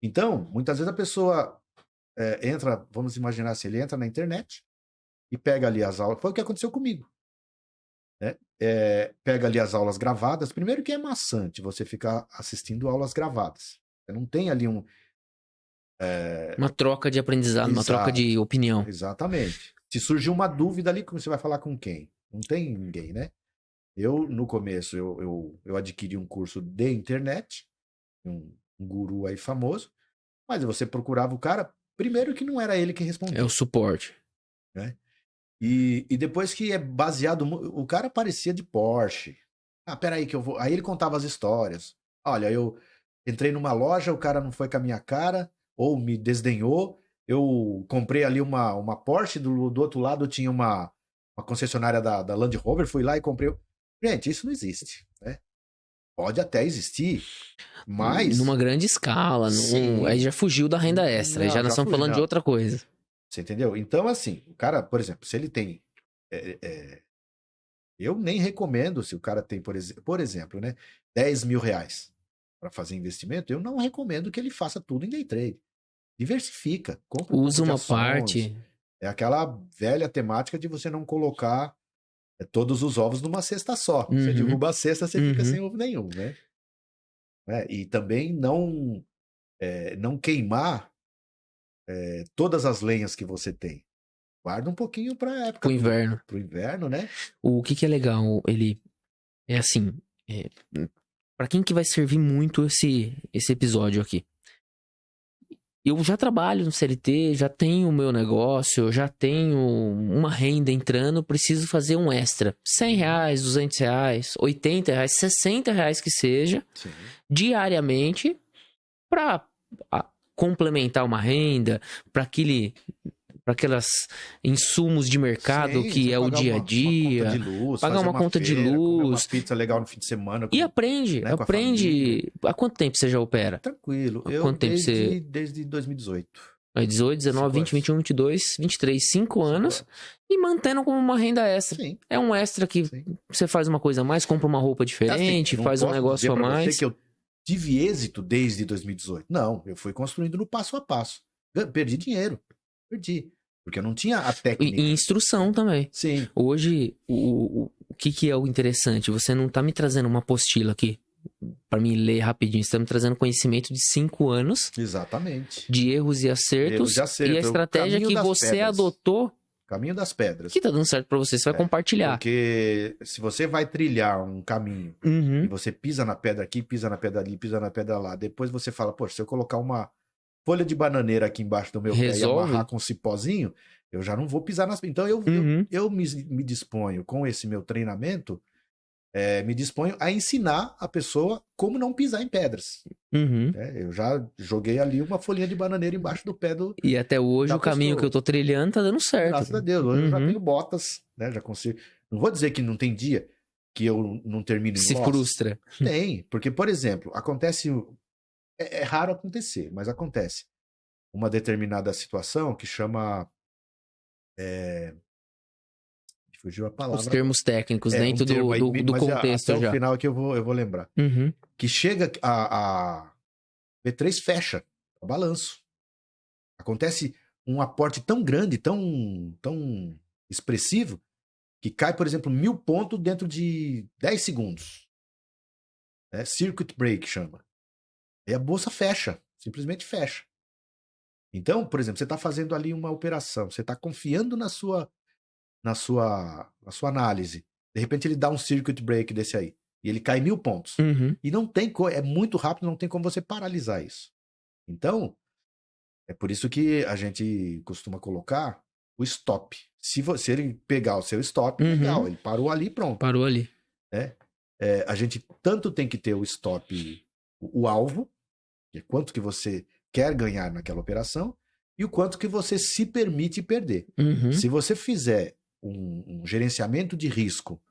Então, muitas vezes a pessoa entra, vamos imaginar assim, ele entra na internet e pega ali as aulas. Foi o que aconteceu comigo. Né? Pega ali as aulas gravadas. Primeiro que é maçante você ficar assistindo aulas gravadas. Você não tem ali uma troca de aprendizado, uma troca de opinião. Exatamente. Se surgir uma dúvida ali, você vai falar com quem? Não tem ninguém, né? Eu, no começo, eu adquiri um curso de internet, um guru aí famoso, mas você procurava o cara, primeiro que não era ele que respondia. É o suporte. Né? E depois que é baseado... O cara parecia de Porsche. Peraí que eu vou... Aí ele contava as histórias. Olha, eu entrei numa loja, o cara não foi com a minha cara, ou me desdenhou. Eu comprei ali uma Porsche, do outro lado tinha uma concessionária da Land Rover, fui lá e comprei... Gente, isso não existe, né? Pode até existir, mas... Numa grande escala. Aí já fugiu da renda extra. Aí já nós estamos falando de outra coisa. Você entendeu? Então, assim, o cara, por exemplo, se ele tem... eu nem recomendo, se o cara tem, por exemplo, né, 10 mil reais para fazer investimento, eu não recomendo que ele faça tudo em day trade. Diversifica. Compra Usa uma parte. É aquela velha temática de você não colocar todos os ovos numa cesta só. Você derruba a cesta, você fica sem ovo nenhum, né? E também não queimar todas as lenhas que você tem. Guarda um pouquinho para a época. Pro inverno. Pro inverno, né? O que é legal, ele é assim, para quem que vai servir muito esse episódio aqui? Eu já trabalho no CLT, já tenho o meu negócio, já tenho uma renda entrando, preciso fazer um extra. R$100, R$200, R$80, R$60 que seja, Sim. Diariamente, para complementar uma renda, para aquelas insumos de mercado. Sim, que é o dia a dia, conta de luz, pagar uma conta de luz, comer uma pizza legal no fim de semana. E aprende. Há quanto tempo você já opera? Tranquilo. Desde 2018. 18, 19, 20, 21, 22, 23, 5 anos e mantendo como uma renda extra. Sim. É um extra que você faz uma coisa a mais, compra uma roupa diferente, faz um negócio a mais. Você que eu tive êxito desde 2018. Não, eu fui construindo no passo a passo. Perdi dinheiro. Perdi. Porque eu não tinha a técnica. E instrução também. Sim. Hoje, o que é o interessante? Você não tá me trazendo uma apostila aqui para mim ler rapidinho. Você tá me trazendo conhecimento de 5 anos. Exatamente. De erros e acertos. E a estratégia que você adotou. Caminho das pedras. Que tá dando certo para você. Você vai compartilhar. Porque se você vai trilhar um caminho e você pisa na pedra aqui, pisa na pedra ali, pisa na pedra lá. Depois você fala, poxa, se eu colocar uma folha de bananeira aqui embaixo do meu pé e amarrar com um cipózinho, eu já não vou pisar nas... Então eu me disponho com esse meu treinamento, me disponho a ensinar a pessoa como não pisar em pedras. Eu já joguei ali uma folhinha de bananeira embaixo do pé do... E até hoje o caminho que eu tô trilhando tá dando certo. Graças a Deus, hoje eu já tenho botas, né? Já consigo... Não vou dizer que não tem dia que eu não termino em Se frustra. Tem, porque, por exemplo, acontece... É raro acontecer, mas acontece. Uma determinada situação que chama... Fugiu a palavra. Os termos técnicos dentro do contexto até já. o final que eu vou lembrar. Que chega a B3 fecha o balanço. Acontece um aporte tão grande, tão expressivo, que cai, por exemplo, 1000 pontos dentro de 10 segundos. Circuit break chama. E a bolsa fecha, simplesmente fecha. Então, por exemplo, você está fazendo ali uma operação, você está confiando na sua análise. De repente ele dá um circuit break desse aí. E ele cai 1000 pontos. E não tem é muito rápido, não tem como você paralisar isso. Então, é por isso que a gente costuma colocar o stop. Se ele pegar o seu stop, legal, ele parou ali, pronto. Parou ali. A gente tanto tem que ter o stop, o alvo, que é quanto que você quer ganhar naquela operação, e o quanto que você se permite perder. Se você fizer um gerenciamento de risco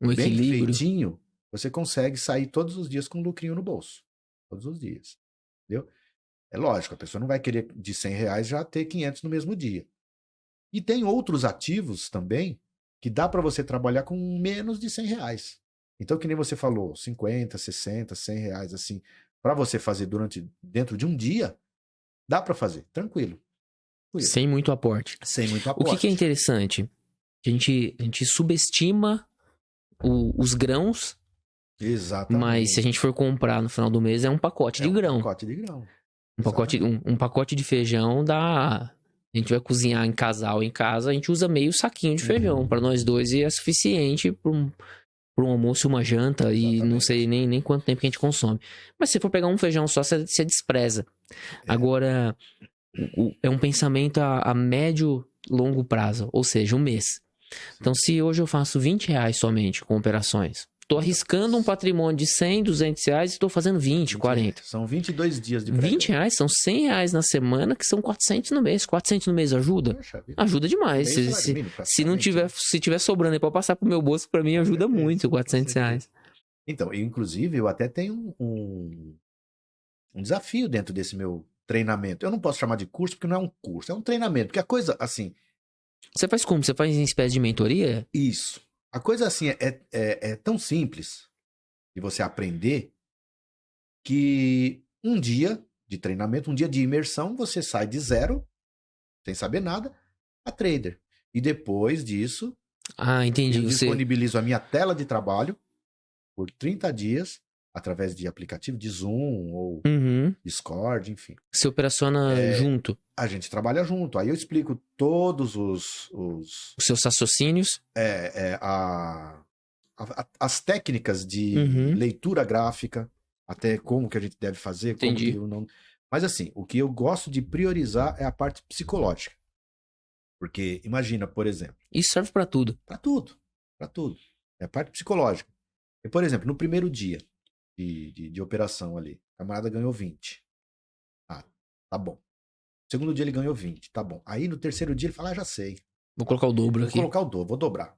bem feitinho, você consegue sair todos os dias com um lucrinho no bolso. Todos os dias. Entendeu? É lógico, a pessoa não vai querer de R$100 já ter 500 no mesmo dia. E tem outros ativos também que dá para você trabalhar com menos de R$100. Então, que nem você falou, 50, 60, R$100, assim, para você fazer dentro de um dia, dá para fazer, tranquilo. Sem muito aporte. Sem muito aporte. O que é interessante? A gente subestima os grãos. Exatamente. Mas se a gente for comprar no final do mês, é um pacote de grão. Um pacote de grão. Um pacote de feijão dá... A gente vai cozinhar em casal em casa, a gente usa meio saquinho de feijão. Para nós dois e é suficiente para um almoço e uma janta. Exatamente. E não sei nem quanto tempo que a gente consome. Mas se for pegar um feijão só, você despreza. Agora, é um pensamento a médio, longo prazo. Ou seja, um mês. Então, se hoje eu faço R$20 somente com operações, estou arriscando um patrimônio de R$100, R$200 e estou fazendo 20, 40. São 22 dias de pré-venda. R$20 são R$100 na semana, que são 400 no mês. 400 no mês ajuda? Ajuda demais. Se tiver sobrando aí para passar pro meu bolso, para mim ajuda muito, R$400. Então, inclusive, eu até tenho um desafio dentro desse meu treinamento. Eu não posso chamar de curso, porque não é um curso, é um treinamento. Porque a coisa, assim... Você faz como? Você faz em espécie de mentoria? Isso. A coisa, assim, é tão simples de você aprender que um dia de treinamento, um dia de imersão, você sai de zero, sem saber nada, a trader. E depois disso, entendi. eu disponibilizo a minha tela de trabalho por 30 dias, através de aplicativo de Zoom ou Discord, enfim. Você operaciona junto? A gente trabalha junto. Aí eu explico todos os seus raciocínios. As técnicas de leitura gráfica, até como que a gente deve fazer, como que eu não... Mas assim, o que eu gosto de priorizar é a parte psicológica. Porque imagina, por exemplo... Isso serve para tudo. Para tudo. Para tudo. É a parte psicológica. E, por exemplo, no primeiro dia de operação ali, o camarada ganhou 20. Tá bom. No segundo dia ele ganhou 20, tá bom. Aí no terceiro dia ele fala, já sei. Vou colocar o dobro aqui. Vou colocar o dobro, vou dobrar.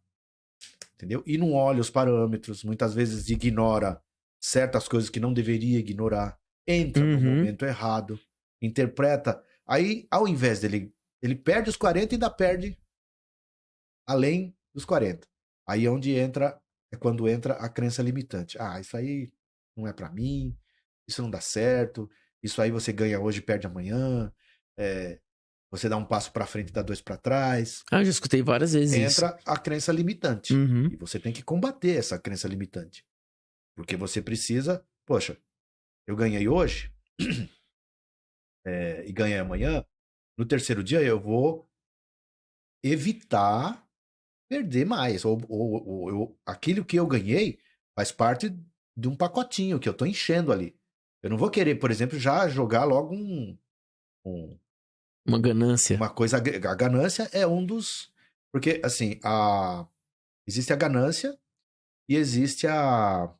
Entendeu? E não olha os parâmetros, muitas vezes ignora certas coisas que não deveria ignorar, entra no momento errado, interpreta. Aí, ao invés dele, ele perde os 40 e ainda perde além dos 40. Aí é onde é quando entra a crença limitante. Isso aí não é pra mim, isso não dá certo, isso aí você ganha hoje e perde amanhã, você dá um passo pra frente e dá 2 pra trás. Já escutei várias vezes Entra a crença limitante. E você tem que combater essa crença limitante. Porque você precisa... Poxa, eu ganhei hoje e ganhei amanhã. No terceiro dia eu vou evitar perder mais. Aquilo que eu ganhei faz parte de um pacotinho que eu tô enchendo ali. Eu não vou querer, por exemplo, já jogar logo uma ganância. Uma coisa, a ganância é um dos... Porque, assim, existe a ganância e existe a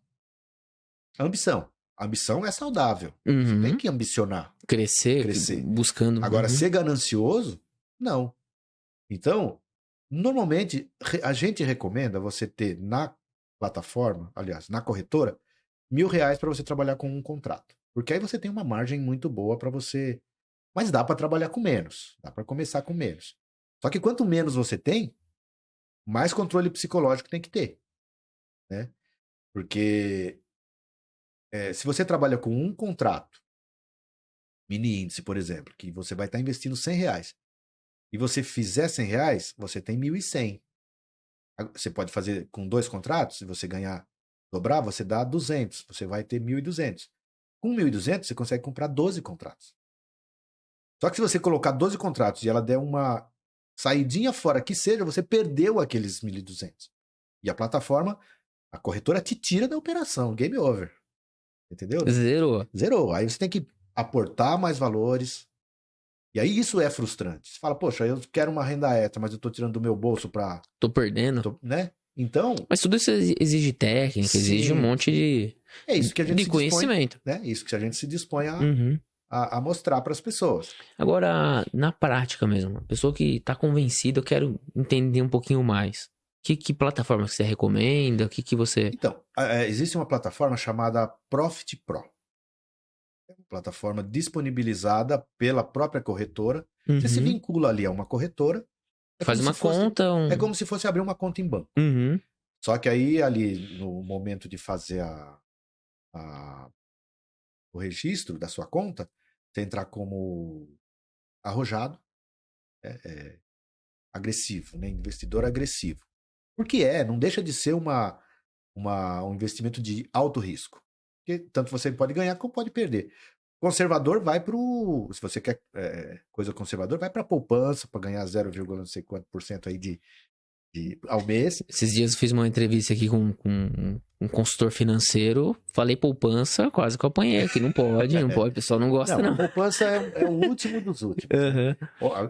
ambição. A ambição é saudável. Você tem que ambicionar. Crescer. Buscando. Agora, ser ganancioso, não. Então, normalmente, a gente recomenda você ter na plataforma, aliás, na corretora, R$1.000 para você trabalhar com um contrato. Porque aí você tem uma margem muito boa para você... Mas dá para trabalhar com menos. Dá para começar com menos. Só que quanto menos você tem, mais controle psicológico tem que ter. Né? Porque se você trabalha com um contrato, mini índice, por exemplo, que você vai estar investindo R$100, e você fizer R$100, você tem 1.100. Você pode fazer com 2 contratos, se você dobrar, você dá 200, você vai ter 1.200. Com 1.200, você consegue comprar 12 contratos. Só que se você colocar 12 contratos e ela der uma saidinha fora que seja, você perdeu aqueles 1.200. E a plataforma, a corretora te tira da operação, game over. Entendeu? Zerou. Aí você tem que aportar mais valores. E aí isso é frustrante. Você fala, poxa, eu quero uma renda extra, mas eu tô tirando do meu bolso pra... Tô perdendo. Né? Então... Mas tudo isso exige técnica, sim, exige um monte de... É isso que a gente de conhecimento. Dispõe, né? Isso que a gente se dispõe a mostrar para as pessoas. Agora, na prática mesmo, a pessoa que tá convencida, eu quero entender um pouquinho mais. Que plataforma que você recomenda? O que você... Então, existe uma plataforma chamada Profit Pro. É uma plataforma disponibilizada pela própria corretora. Você se vincula ali a uma corretora. Faz uma conta. É como se fosse abrir uma conta em banco. Só que aí, ali, no momento de fazer o registro da sua conta, você entrar como arrojado, agressivo, né? Investidor agressivo. Porque não deixa de ser um investimento de alto risco. Porque tanto você pode ganhar como pode perder. Conservador vai para o... Se você quer coisa conservadora, vai para a poupança para ganhar 0, não sei quanto % aí ao mês. Esses dias eu fiz uma entrevista aqui com um consultor financeiro, falei poupança, quase que eu apanhei aqui. Não pode, o pessoal não gosta não. A poupança é o último dos últimos.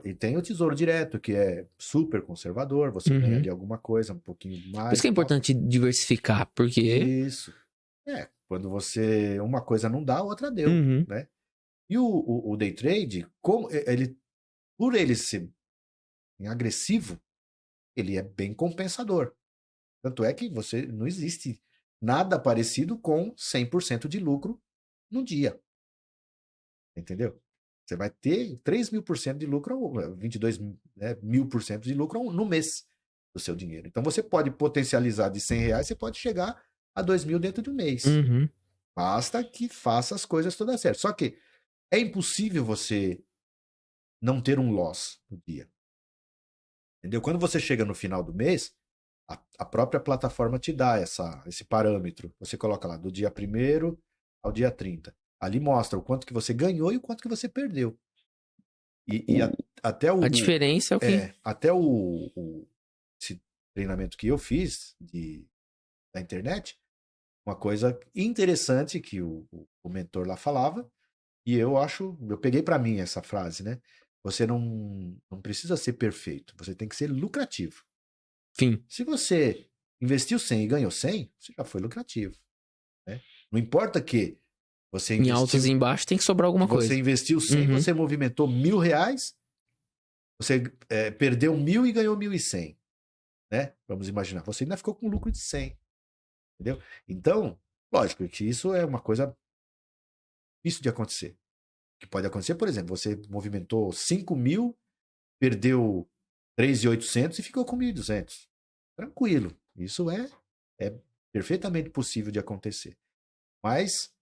E tem o Tesouro Direto, que é super conservador, você ganha ali alguma coisa, um pouquinho mais. Por isso que é importante diversificar, porque... Isso. Quando uma coisa não dá, a outra deu, né? E o day trade, por ele ser agressivo, ele é bem compensador. Tanto é que não existe nada parecido com 100% de lucro no dia. Entendeu? Você vai ter 3.000% de lucro, 22.000% de lucro no mês do seu dinheiro. Então você pode potencializar de R$100, você pode chegar a 2.000 dentro de um mês. Basta que faça as coisas todas certas. Só que é impossível você não ter um loss no dia. Entendeu? Quando você chega no final do mês, a própria plataforma te dá esse parâmetro. Você coloca lá do dia 1º ao dia 30. Ali mostra o quanto que você ganhou e o quanto que você perdeu. Até a diferença é o que... Até esse treinamento que eu fiz da internet, uma coisa interessante que o mentor lá falava, e eu peguei para mim essa frase, né? Você não precisa ser perfeito, você tem que ser lucrativo. Fim. Se você investiu 100 e ganhou 100, você já foi lucrativo. Né? Não importa que você investiu... Em altos e embaixos tem que sobrar alguma coisa. Você investiu 100, você movimentou R$1.000, você perdeu 1.000 e ganhou 1.100. Né? Vamos imaginar, você ainda ficou com lucro de 100. Entendeu? Então, lógico que isso é uma coisa difícil de acontecer. O que pode acontecer, por exemplo, você movimentou 5.000, perdeu 3.800 e ficou com 1.200. Tranquilo. Isso é perfeitamente possível de acontecer. Mas,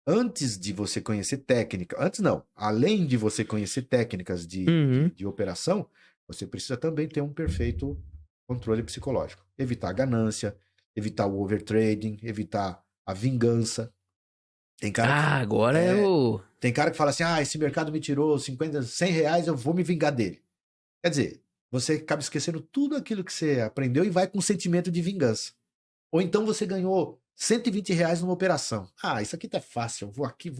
antes de você conhecer técnica, além de você conhecer técnicas de operação, você precisa também ter um perfeito controle psicológico. Evitar a ganância, evitar o overtrading, evitar a vingança. Tem cara tem cara que fala assim, esse mercado me tirou 50, 100 reais, eu vou me vingar dele. Quer dizer, você acaba esquecendo tudo aquilo que você aprendeu e vai com um sentimento de vingança. Ou então você ganhou 120 reais numa operação. Isso aqui tá fácil, eu vou aqui,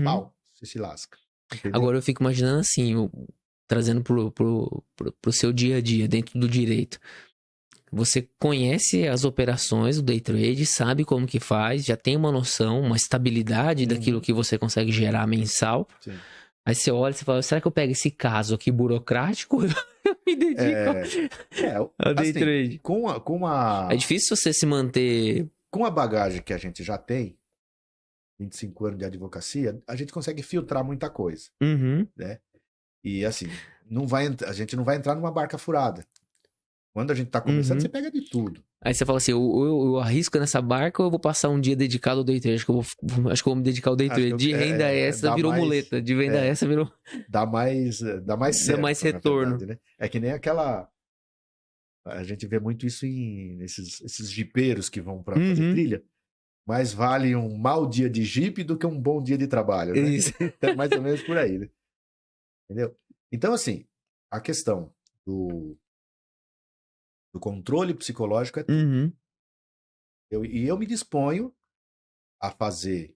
pau, você se lasca. Entendeu? Agora eu fico imaginando assim, trazendo pro seu dia a dia, dentro do direito. Você conhece as operações do day trade, sabe como que faz, já tem uma noção, uma estabilidade daquilo que você consegue gerar mensal. Sim. Aí você olha e você fala, será que eu pego esse caso aqui burocrático? Eu me dedico ao day trade. É difícil você se manter... Com a bagagem que a gente já tem, 25 anos de advocacia, a gente consegue filtrar muita coisa. Né? E assim, a gente não vai entrar numa barca furada. Quando a gente tá começando, você pega de tudo. Aí você fala assim, eu arrisco nessa barca ou eu vou passar um dia dedicado ao day trade? Acho que eu vou me dedicar ao day trade. De renda extra virou muleta. De venda extra virou... Dá mais certo, retorno. verdade, né? É que nem aquela A gente vê muito isso nesses jipeiros que vão para fazer trilha. Mais vale um mau dia de jipe do que um bom dia de trabalho, né? Isso. É mais ou menos por aí, né? Entendeu? Então, assim, a questão do controle psicológico é tudo. Eu me disponho a fazer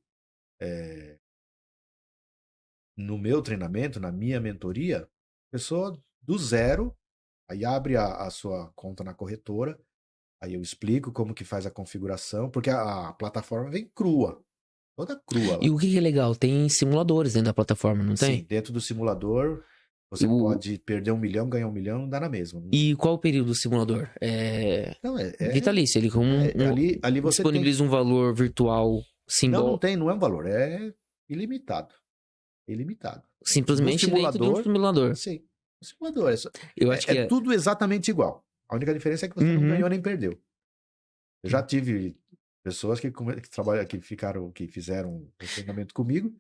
no meu treinamento, na minha mentoria, pessoa do zero, aí abre a sua conta na corretora, aí eu explico como que faz a configuração, porque a plataforma vem crua, toda crua lá. E o que é legal? Tem simuladores dentro da plataforma, não tem? Sim, dentro do simulador, você pode perder 1 milhão, ganhar 1 milhão, dá na mesma. E qual o período do simulador? Não, vitalício, ele ali você disponibiliza um valor virtual simbólico. Não é um valor, é ilimitado. Ilimitado. Simplesmente dentro de um simulador. Sim, um simulador. Eu acho que tudo exatamente igual. A única diferença é que você não ganhou nem perdeu. Eu já tive pessoas que fizeram um treinamento comigo.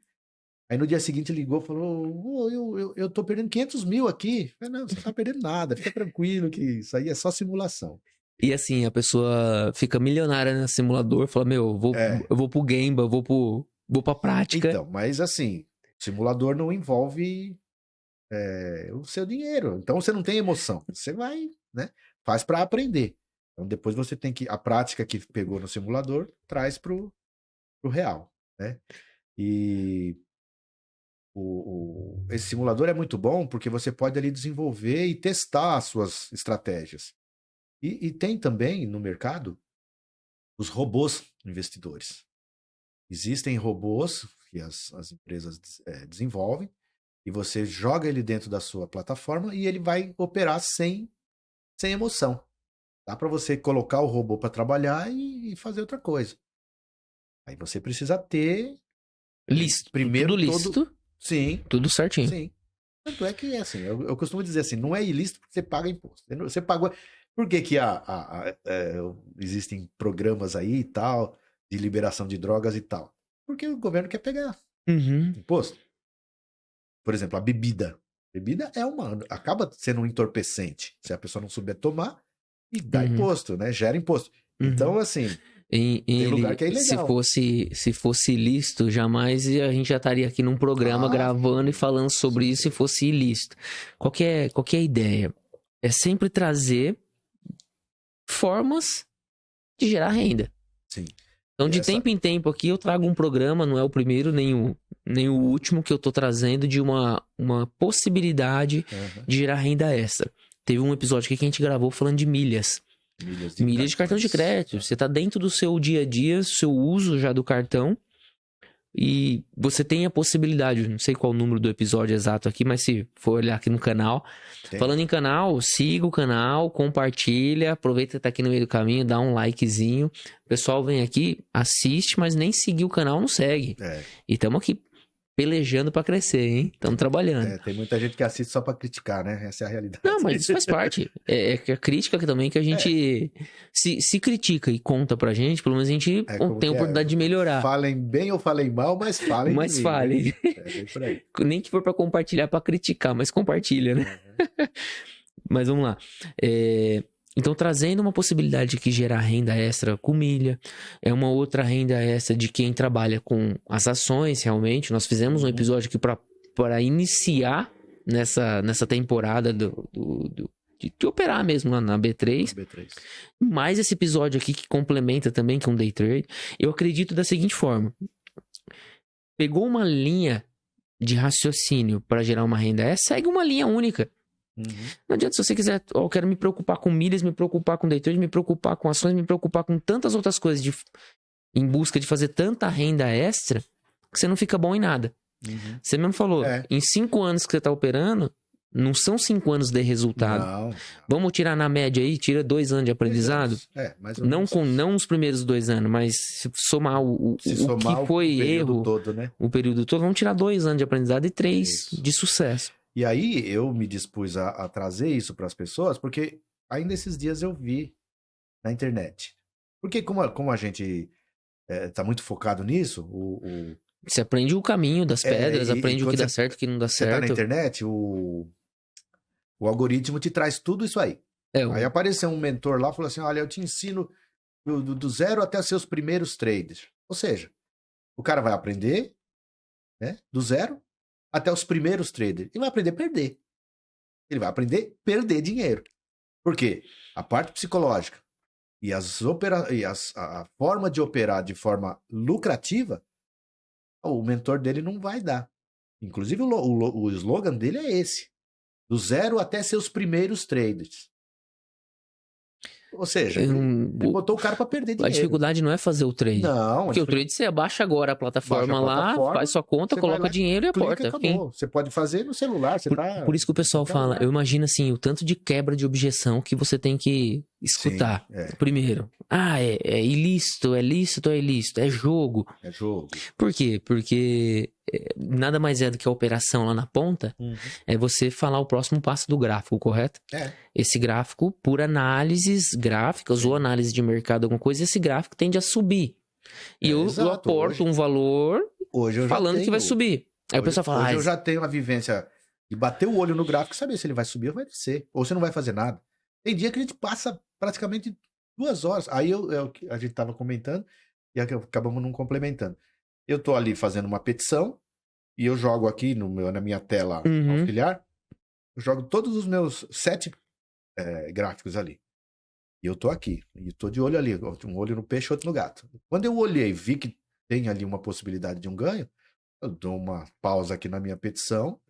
Aí no dia seguinte ligou e falou: eu tô perdendo 500 mil aqui. Eu falei, não, você não tá perdendo nada, fica tranquilo que isso aí é só simulação. E assim, a pessoa fica milionária no simulador, fala, eu vou pro Gemba, vou pra prática. Então, mas assim, o simulador não envolve o seu dinheiro. Então você não tem emoção. Você vai, né? Faz para aprender. Então depois você tem que... A prática que pegou no simulador, traz pro real, né? E... esse simulador é muito bom porque você pode ali desenvolver e testar as suas estratégias. E tem também no mercado os robôs investidores. Existem robôs que as empresas desenvolvem e você joga ele dentro da sua plataforma e ele vai operar sem emoção. Dá para você colocar o robô para trabalhar e fazer outra coisa. Aí você precisa ter... Primeiro tudo lícito. Sim. Tudo certinho. Sim. Tanto é que, assim, eu costumo dizer assim, não é ilícito porque você paga imposto. Você pagou... Por que existem programas aí e tal, de liberação de drogas e tal? Porque o governo quer pegar imposto. Por exemplo, a bebida. A bebida acaba sendo um entorpecente. Se a pessoa não souber tomar, e dá imposto, né? Gera imposto. Então, assim... Tem lugar que é ilegal. Se fosse ilícito, jamais a gente já estaria aqui num programa gravando e falando sobre isso se fosse ilícito. Qual que é a ideia? É sempre trazer formas de gerar renda. Sim. Então, de tempo em tempo aqui, eu trago um programa, não é o primeiro nem o último que eu tô trazendo, de uma possibilidade de gerar renda extra. Teve um episódio aqui que a gente gravou falando de milhas. Milhas de cartão de crédito. Você tá dentro do seu dia a dia, seu uso já do cartão. E você tem a possibilidade, não sei qual o número do episódio exato aqui, mas se for olhar aqui no canal. Falando em canal, siga o canal, compartilha, aproveita que tá aqui no meio do caminho, dá um likezinho. O pessoal vem aqui, assiste, mas nem seguir o canal não segue. E estamos aqui pelejando pra crescer, hein? Estamos trabalhando. Tem muita gente que assiste só pra criticar, né? Essa é a realidade. Não, mas isso faz parte. É a crítica também que a gente se critica e conta pra gente, pelo menos a gente tem a oportunidade de melhorar. Falem bem ou falem mal, mas falem. Mas falem. Por aí. Nem que for pra compartilhar, pra criticar, mas compartilha, né? Mas vamos lá. Então, trazendo uma possibilidade de que gerar renda extra com milha, é uma outra renda extra de quem trabalha com as ações, realmente. Nós fizemos um episódio aqui para iniciar nessa temporada de operar mesmo lá na B3. Mais esse episódio aqui que complementa também, que é um day trade. Eu acredito da seguinte forma. Pegou uma linha de raciocínio para gerar uma renda extra, segue uma linha única. Não adianta, se você quiser, eu quero me preocupar com milhas, me preocupar com day trade, me preocupar com ações, me preocupar com tantas outras coisas em busca de fazer tanta renda extra, que você não fica bom em nada. Você mesmo falou, em 5 anos que você está operando, não são 5 anos de resultado. Não. Vamos tirar na média aí, tira 2 anos de aprendizado. Mais ou menos. Não os primeiros 2 anos, mas se somar o que foi erro, todo, né? o período todo, vamos tirar 2 anos de aprendizado e 3 de sucesso. E aí eu me dispus a trazer isso para as pessoas, porque ainda esses dias eu vi na internet. Porque como a gente está muito focado nisso, você aprende o caminho das pedras, aprende o que dá certo e o que não dá certo. Você tá na internet, o algoritmo te traz tudo isso aí. Aí apareceu um mentor lá e falou assim, olha, eu te ensino do zero até seus primeiros trades. Ou seja, o cara vai aprender, né, do zero até os primeiros traders. E vai aprender a perder. Ele vai aprender a perder dinheiro. Por quê? A parte psicológica e a forma de operar de forma lucrativa, o mentor dele não vai dar. Inclusive, o slogan dele é esse. Do zero até seus primeiros trades. Ou seja, ele botou o cara para perder dinheiro. A dificuldade não é fazer o trade. Não. Porque o trade você baixa agora a plataforma lá, faz sua conta, coloca dinheiro e aporta. Acabou. Você pode fazer no celular. Por isso que o pessoal fala, eu imagino assim, o tanto de quebra de objeção que você tem que escutar. Sim, Primeiro, é ilícito, é lícito, é ilícito, é jogo. É jogo. Por quê? Porque nada mais é do que a operação lá na ponta, é você falar o próximo passo do gráfico, correto? Esse gráfico, por análises gráficas ou análise de mercado, alguma coisa, esse gráfico tende a subir. E eu aporto um valor falando que vai subir. Aí o pessoal fala... Hoje eu já tenho a vivência de bater o olho no gráfico e saber se ele vai subir ou vai descer. Ou você não vai fazer nada. Tem dia que a gente passa praticamente 2 horas. Aí a gente tava comentando e acabamos não complementando. Eu tô ali fazendo uma petição e eu jogo aqui na minha tela auxiliar, eu jogo todos os meus 7 gráficos ali. E eu tô aqui. E tô de olho ali. Um olho no peixe, outro no gato. Quando eu olhei e vi que tem ali uma possibilidade de um ganho, eu dou uma pausa aqui na minha petição,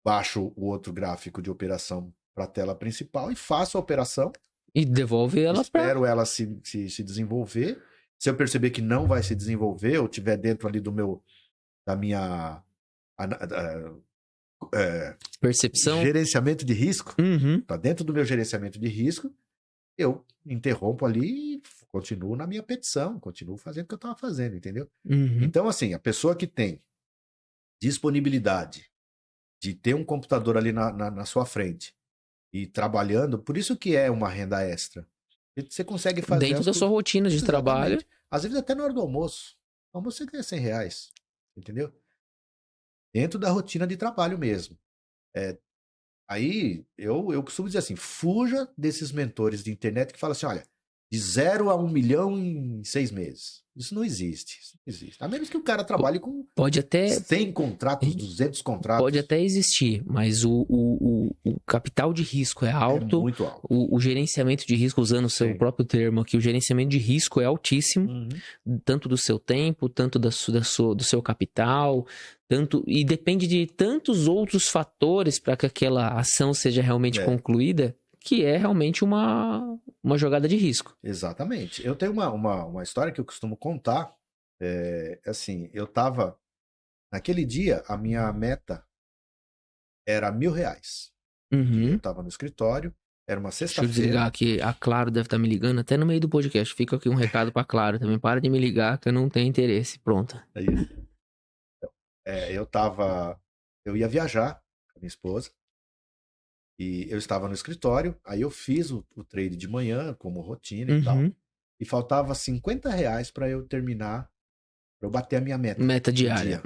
baixo o outro gráfico de operação para a tela principal e faço a operação. E devolve ela Espero ela se desenvolver. Se eu perceber que não vai se desenvolver, ou tiver dentro ali da minha percepção, gerenciamento de risco, tá dentro do meu gerenciamento de risco, eu interrompo ali e continuo na minha petição, continuo fazendo o que eu estava fazendo, entendeu? Então, assim, a pessoa que tem disponibilidade de ter um computador ali na sua frente e trabalhando, por isso que é uma renda extra. Você consegue fazer... Dentro da sua rotina de trabalho. Às vezes até na hora do almoço. No almoço você ganha R$100, entendeu? Dentro da rotina de trabalho mesmo. Aí, eu costumo dizer assim, fuja desses mentores de internet que falam assim, olha, de 0 a 1 milhão em 6 meses. Isso não existe. A menos que o cara trabalhe com... Pode até... 100 contratos, 200 contratos. Pode até existir, mas o capital de risco é alto. É muito alto. O gerenciamento de risco, usando o seu próprio termo aqui, o gerenciamento de risco é altíssimo. Tanto do seu tempo, tanto do seu capital, e depende de tantos outros fatores para que aquela ação seja realmente concluída, que é realmente uma jogada de risco. Exatamente. Eu tenho uma história que eu costumo contar. Assim, eu tava... Naquele dia, a minha meta era R$1.000. Eu tava no escritório, era uma sexta-feira. Deixa eu desligar aqui, a Claro deve estar me ligando até no meio do podcast. Fica aqui um recado pra Claro também. Para de me ligar que eu não tenho interesse. Pronto. É isso. Eu ia viajar com a minha esposa. E eu estava no escritório, aí eu fiz o trade de manhã, como rotina e tal. E faltava R$50 para eu terminar, para eu bater a minha meta. Meta diária.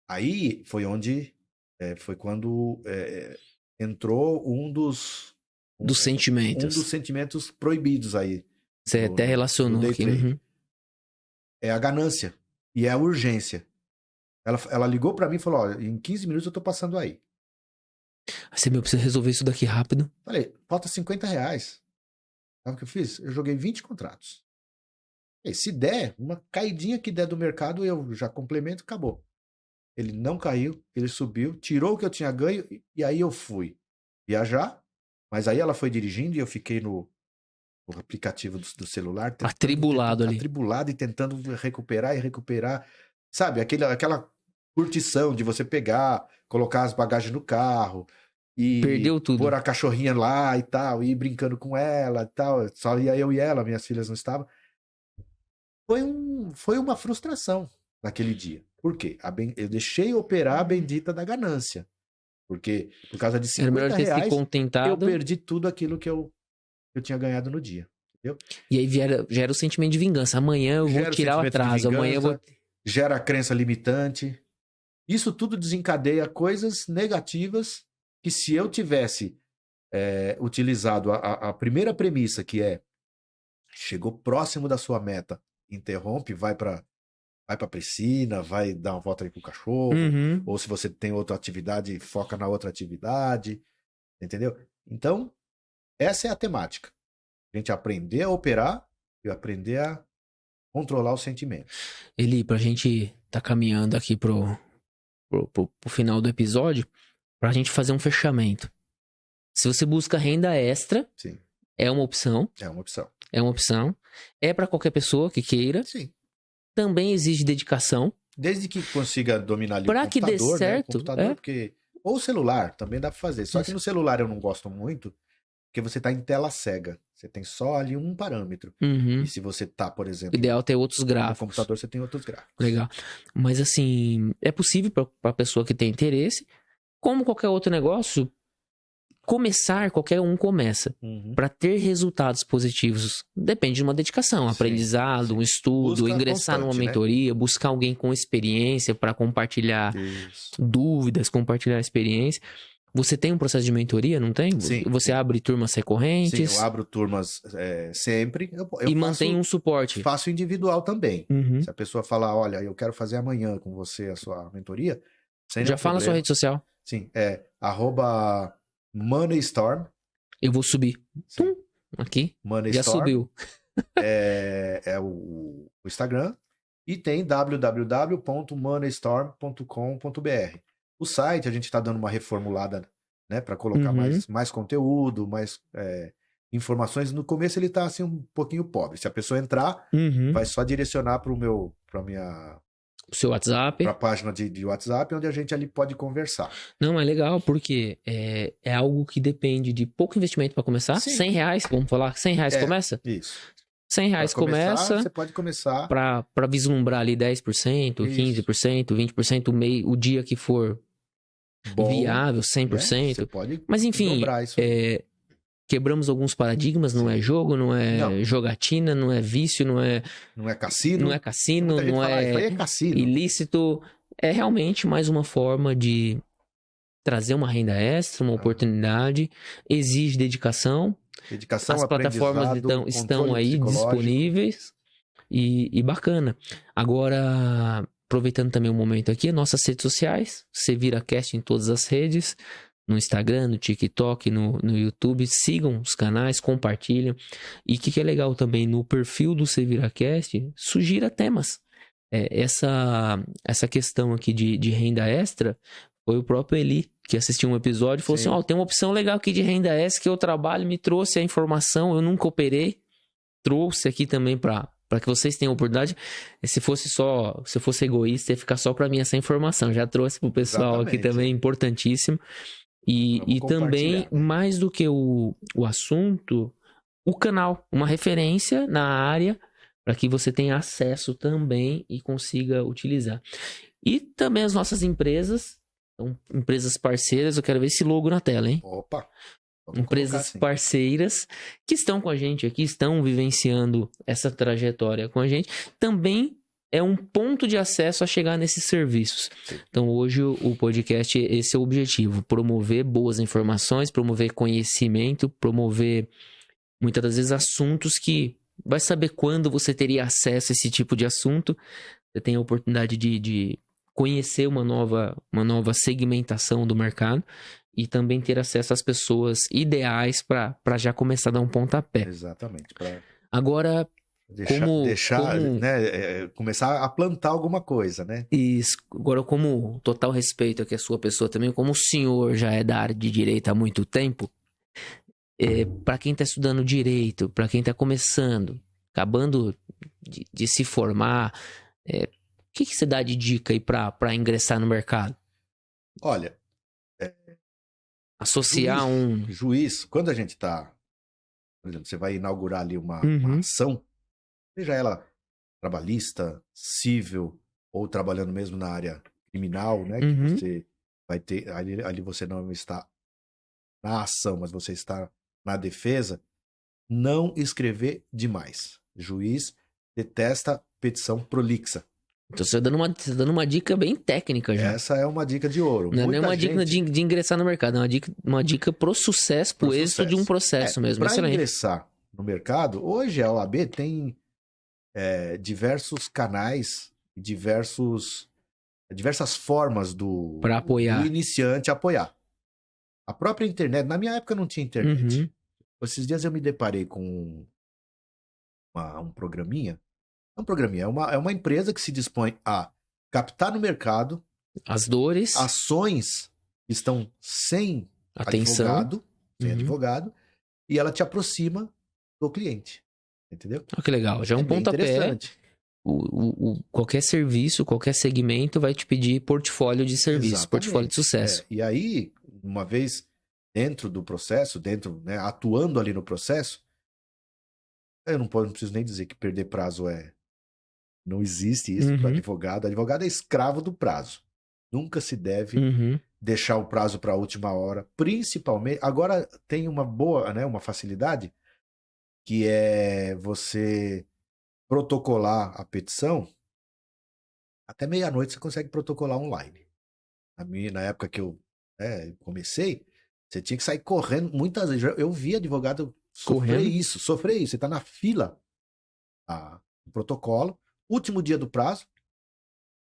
Aí foi foi quando entrou um dos sentimentos. Um dos sentimentos proibidos aí. Você até relacionou aqui. É a ganância e é a urgência. Ela ligou para mim e falou, ó, em 15 minutos eu tô passando aí. Você precisa resolver isso daqui rápido. Falei, falta R$50. Sabe o que eu fiz? Eu joguei 20 contratos. E se der, uma caidinha que der do mercado, eu já complemento, acabou. Ele não caiu, ele subiu, tirou o que eu tinha ganho, e aí eu fui viajar, mas aí ela foi dirigindo e eu fiquei no aplicativo do celular. Atribulado ali. Atribulado e tentando recuperar. Sabe, aquela curtição de você pegar, colocar as bagagens no carro e perdeu tudo. Pôr a cachorrinha lá e tal, e ir brincando com ela e tal. Só ia eu e ela, minhas filhas não estavam. Foi uma frustração naquele dia. Por quê? Eu deixei operar a bendita da ganância. Porque por causa de R$50, eu perdi tudo aquilo que eu tinha ganhado no dia. Entendeu? E aí gera o sentimento de vingança. Amanhã eu vou tirar o atraso. Amanhã eu vou... Gera a crença limitante. Isso tudo desencadeia coisas negativas que se eu tivesse utilizado a primeira premissa, que é chegou próximo da sua meta, interrompe, vai para a piscina, vai dar uma volta aí com o cachorro, ou se você tem outra atividade, foca na outra atividade, entendeu? Então, essa é a temática. A gente aprender a operar e aprender a controlar os sentimentos. Eli, pra gente tá caminhando aqui pro final do episódio, pra gente fazer um fechamento. Se você busca renda extra, sim, é uma opção. É uma opção. É uma opção. É para qualquer pessoa que queira. Sim. Também exige dedicação. Desde que consiga dominar ali pra o computador, que dê certo, né? O computador, porque... Ou o celular, também dá pra fazer. Só que no celular eu não gosto muito, porque você tá em tela cega. Você tem só ali um parâmetro. E se você tá, por exemplo... O ideal é ter outros gráficos. No computador você tem outros gráficos. Legal. Mas assim, é possível pra pessoa que tem interesse. Como qualquer outro negócio, qualquer um começa. Para ter resultados positivos, depende de uma dedicação, aprendizado, um estudo, ingressar numa mentoria, buscar alguém com experiência para compartilhar dúvidas, compartilhar experiência. Você tem um processo de mentoria, não tem? Sim. Você abre turmas recorrentes? Sim, eu abro turmas sempre. E mantém um suporte. Faço individual também. Se a pessoa falar, olha, eu quero fazer amanhã com você a sua mentoria, já fala na sua rede social. Sim, @moneystorm. Eu vou subir. Tum, aqui. Moneystorm. Já subiu. É o Instagram. E tem www.moneystorm.com.br. O site, a gente está dando uma reformulada, né, para colocar mais conteúdo, mais informações. No começo ele está assim um pouquinho pobre. Se a pessoa entrar, vai só direcionar para o seu WhatsApp. Para a página de WhatsApp, onde a gente ali pode conversar. Não, é legal, porque é algo que depende de pouco investimento para começar. Sim. R$100, vamos falar, R$100 começa? Isso. R$100 começa. Você pode começar. Para vislumbrar ali 10%, 15%, 20%, o dia que for bom, viável, 100%. Você pode. Mas enfim, quebramos alguns paradigmas, não é jogo, não é jogatina, não é vício, não é cassino, não é cassino. Ilícito. É realmente mais uma forma de trazer uma renda extra, uma oportunidade, exige dedicação. As plataformas estão aí disponíveis e bacana. Agora, aproveitando também o momento aqui, nossas redes sociais, SeviraCast em todas as redes, no Instagram, no TikTok, no YouTube, sigam os canais, compartilham. E o que é legal também, no perfil do SeviraCast, sugira temas. Essa questão aqui de renda extra, foi o próprio Eli que assistiu um episódio e falou assim, tem uma opção legal aqui de renda extra que eu trabalho, me trouxe a informação, eu nunca operei, trouxe aqui também para que vocês tenham oportunidade. Se eu fosse egoísta, ia ficar só para mim essa informação. Já trouxe pro pessoal aqui também, importantíssimo. E também, mais do que o assunto, o canal, uma referência na área para que você tenha acesso também e consiga utilizar. E também as nossas empresas, empresas parceiras, eu quero ver esse logo na tela, hein? Opa! Empresas parceiras que estão com a gente aqui, estão vivenciando essa trajetória com a gente, também é um ponto de acesso a chegar nesses serviços. Sim. Então, hoje, o podcast, esse é o objetivo, promover boas informações, promover conhecimento, promover, muitas das vezes, assuntos que vai saber quando você teria acesso a esse tipo de assunto. Você tem a oportunidade de conhecer uma nova segmentação do mercado e também ter acesso às pessoas ideais para já começar a dar um pontapé. Exatamente. Agora, começar a plantar alguma coisa, né? Isso. Agora, como total respeito aqui à sua pessoa também, como o senhor já é da área de direito há muito tempo, para quem está estudando direito, para quem está começando, acabando de se formar, o que você dá de dica aí para ingressar no mercado? Olha, associar juiz, quando a gente está, por exemplo, você vai inaugurar ali uma ação, seja ela trabalhista, civil, ou trabalhando mesmo na área criminal, né? Que você vai ter, ali você não está na ação, mas você está na defesa, não escrever demais. Juiz detesta petição prolixa. Então você tá dando uma dica bem técnica já. Essa é uma dica de ouro. Não é uma dica de ingressar no mercado, é uma dica pro sucesso, pro êxito de um processo mesmo. Para ingressar no mercado, hoje a OAB tem diversos canais, diversas formas do iniciante apoiar. A própria internet, na minha época não tinha internet. Esses dias eu me deparei com um programinha. Não um programinha, é uma empresa que se dispõe a captar no mercado as dores, ações que estão sem advogado, e ela te aproxima do cliente. Entendeu? Que legal, já é um pontapé. Qualquer serviço, qualquer segmento vai te pedir portfólio de serviço, exatamente, portfólio de sucesso. E aí, uma vez dentro do processo, né, atuando ali no processo, eu não preciso nem dizer que perder prazo não existe isso para advogado. Advogado é escravo do prazo. Nunca se deve deixar o prazo para a última hora, principalmente. Agora tem uma boa, né, uma facilidade, que é você protocolar a petição. Até meia-noite você consegue protocolar online. Na época que eu comecei, você tinha que sair correndo. Muitas vezes eu vi advogado sofrer isso. Você está na fila do protocolo, último dia do prazo,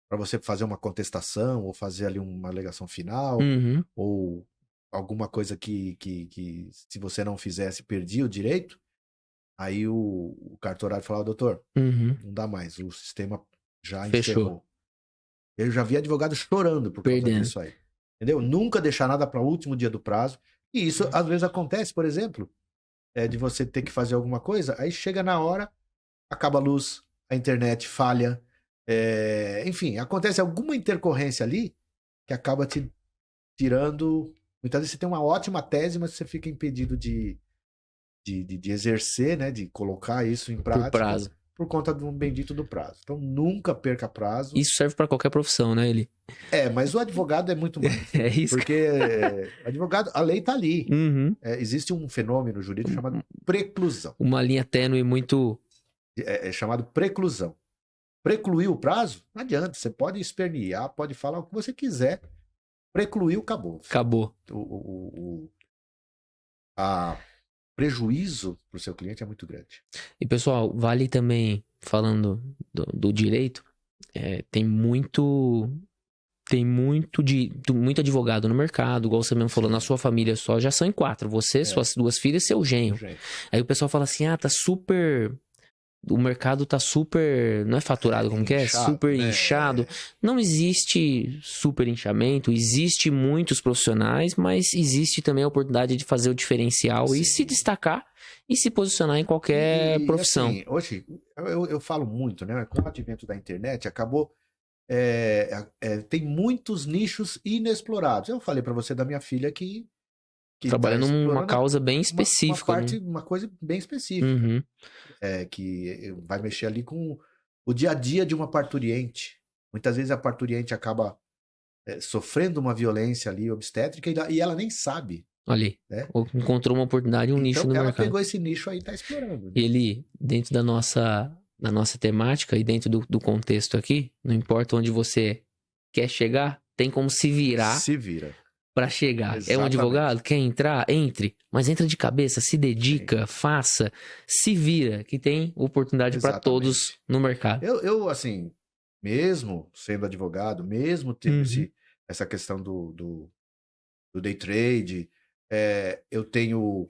para você fazer uma contestação ou fazer ali uma alegação final, ou alguma coisa que se você não fizesse, perdia o direito. Aí o cartorário falava, doutor, não dá mais, o sistema já encerrou. Eu já vi advogado chorando por causa disso aí. Entendeu? Nunca deixar nada para o último dia do prazo. E isso às vezes acontece, por exemplo, de você ter que fazer alguma coisa, aí chega na hora, acaba a luz, a internet falha, enfim, acontece alguma intercorrência ali que acaba te tirando. Muitas vezes você tem uma ótima tese, mas você fica impedido de exercer, né, de colocar isso em prática por conta do bendito do prazo. Então nunca perca prazo. Isso serve para qualquer profissão, né, Eli? Mas o advogado é muito mais. É isso. Porque advogado, a lei tá ali. Existe um fenômeno jurídico chamado preclusão. Uma linha tênue muito... É chamado preclusão. Precluir o prazo? Não adianta. Você pode espernear, pode falar o que você quiser. Precluiu, acabou. Acabou. A prejuízo para o seu cliente é muito grande. E, pessoal, vale também, falando do direito, tem muito advogado no mercado, igual você mesmo falou, na sua família só já são em 4. Você, suas 2 filhas e seu genro. Aí o pessoal fala assim, tá super... O mercado tá super... Não é faturado, como que é? Super inchado. Não existe super inchamento, existe muitos profissionais, mas existe também a oportunidade de fazer o diferencial e se destacar e se posicionar em qualquer profissão. Assim, hoje, eu falo muito, né? Com o advento da internet, acabou... tem muitos nichos inexplorados. Eu falei para você da minha filha que trabalhando numa causa bem específica. Uma coisa bem específica. Que vai mexer ali com o dia a dia de uma parturiente. Muitas vezes a parturiente acaba sofrendo uma violência ali obstétrica e ela nem sabe. Ali, né? Encontrou uma oportunidade, nicho no mercado. Ela pegou esse nicho aí e tá explorando. Né? Ele, dentro da nossa temática e dentro do contexto aqui, não importa onde você quer chegar, tem como se virar. Se vira. Para chegar. Exatamente. É um advogado? Quer entrar? Entre. Mas entra de cabeça, se dedica, faça, se vira, que tem oportunidade para todos no mercado. Eu, assim, mesmo sendo advogado, mesmo tendo essa questão do day trade, eu tenho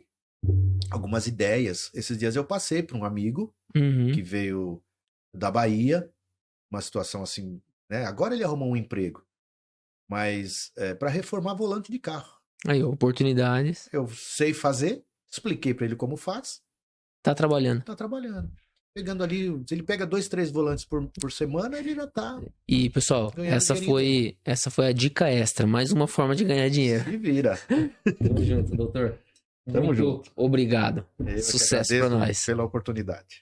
algumas ideias. Esses dias eu passei para um amigo que veio da Bahia, uma situação assim, né? Agora ele arrumou um emprego. Mas para reformar volante de carro. Aí, oportunidades. Eu sei fazer, expliquei para ele como faz. Tá trabalhando. Tá trabalhando. Pegando ali, se ele pega 2, 3 volantes por semana, ele já tá. E, pessoal, essa foi a dica extra. Mais uma forma de ganhar dinheiro. Se vira. Tamo junto, doutor. Tamo junto. Obrigado. Eu Sucesso para nós. Pela oportunidade.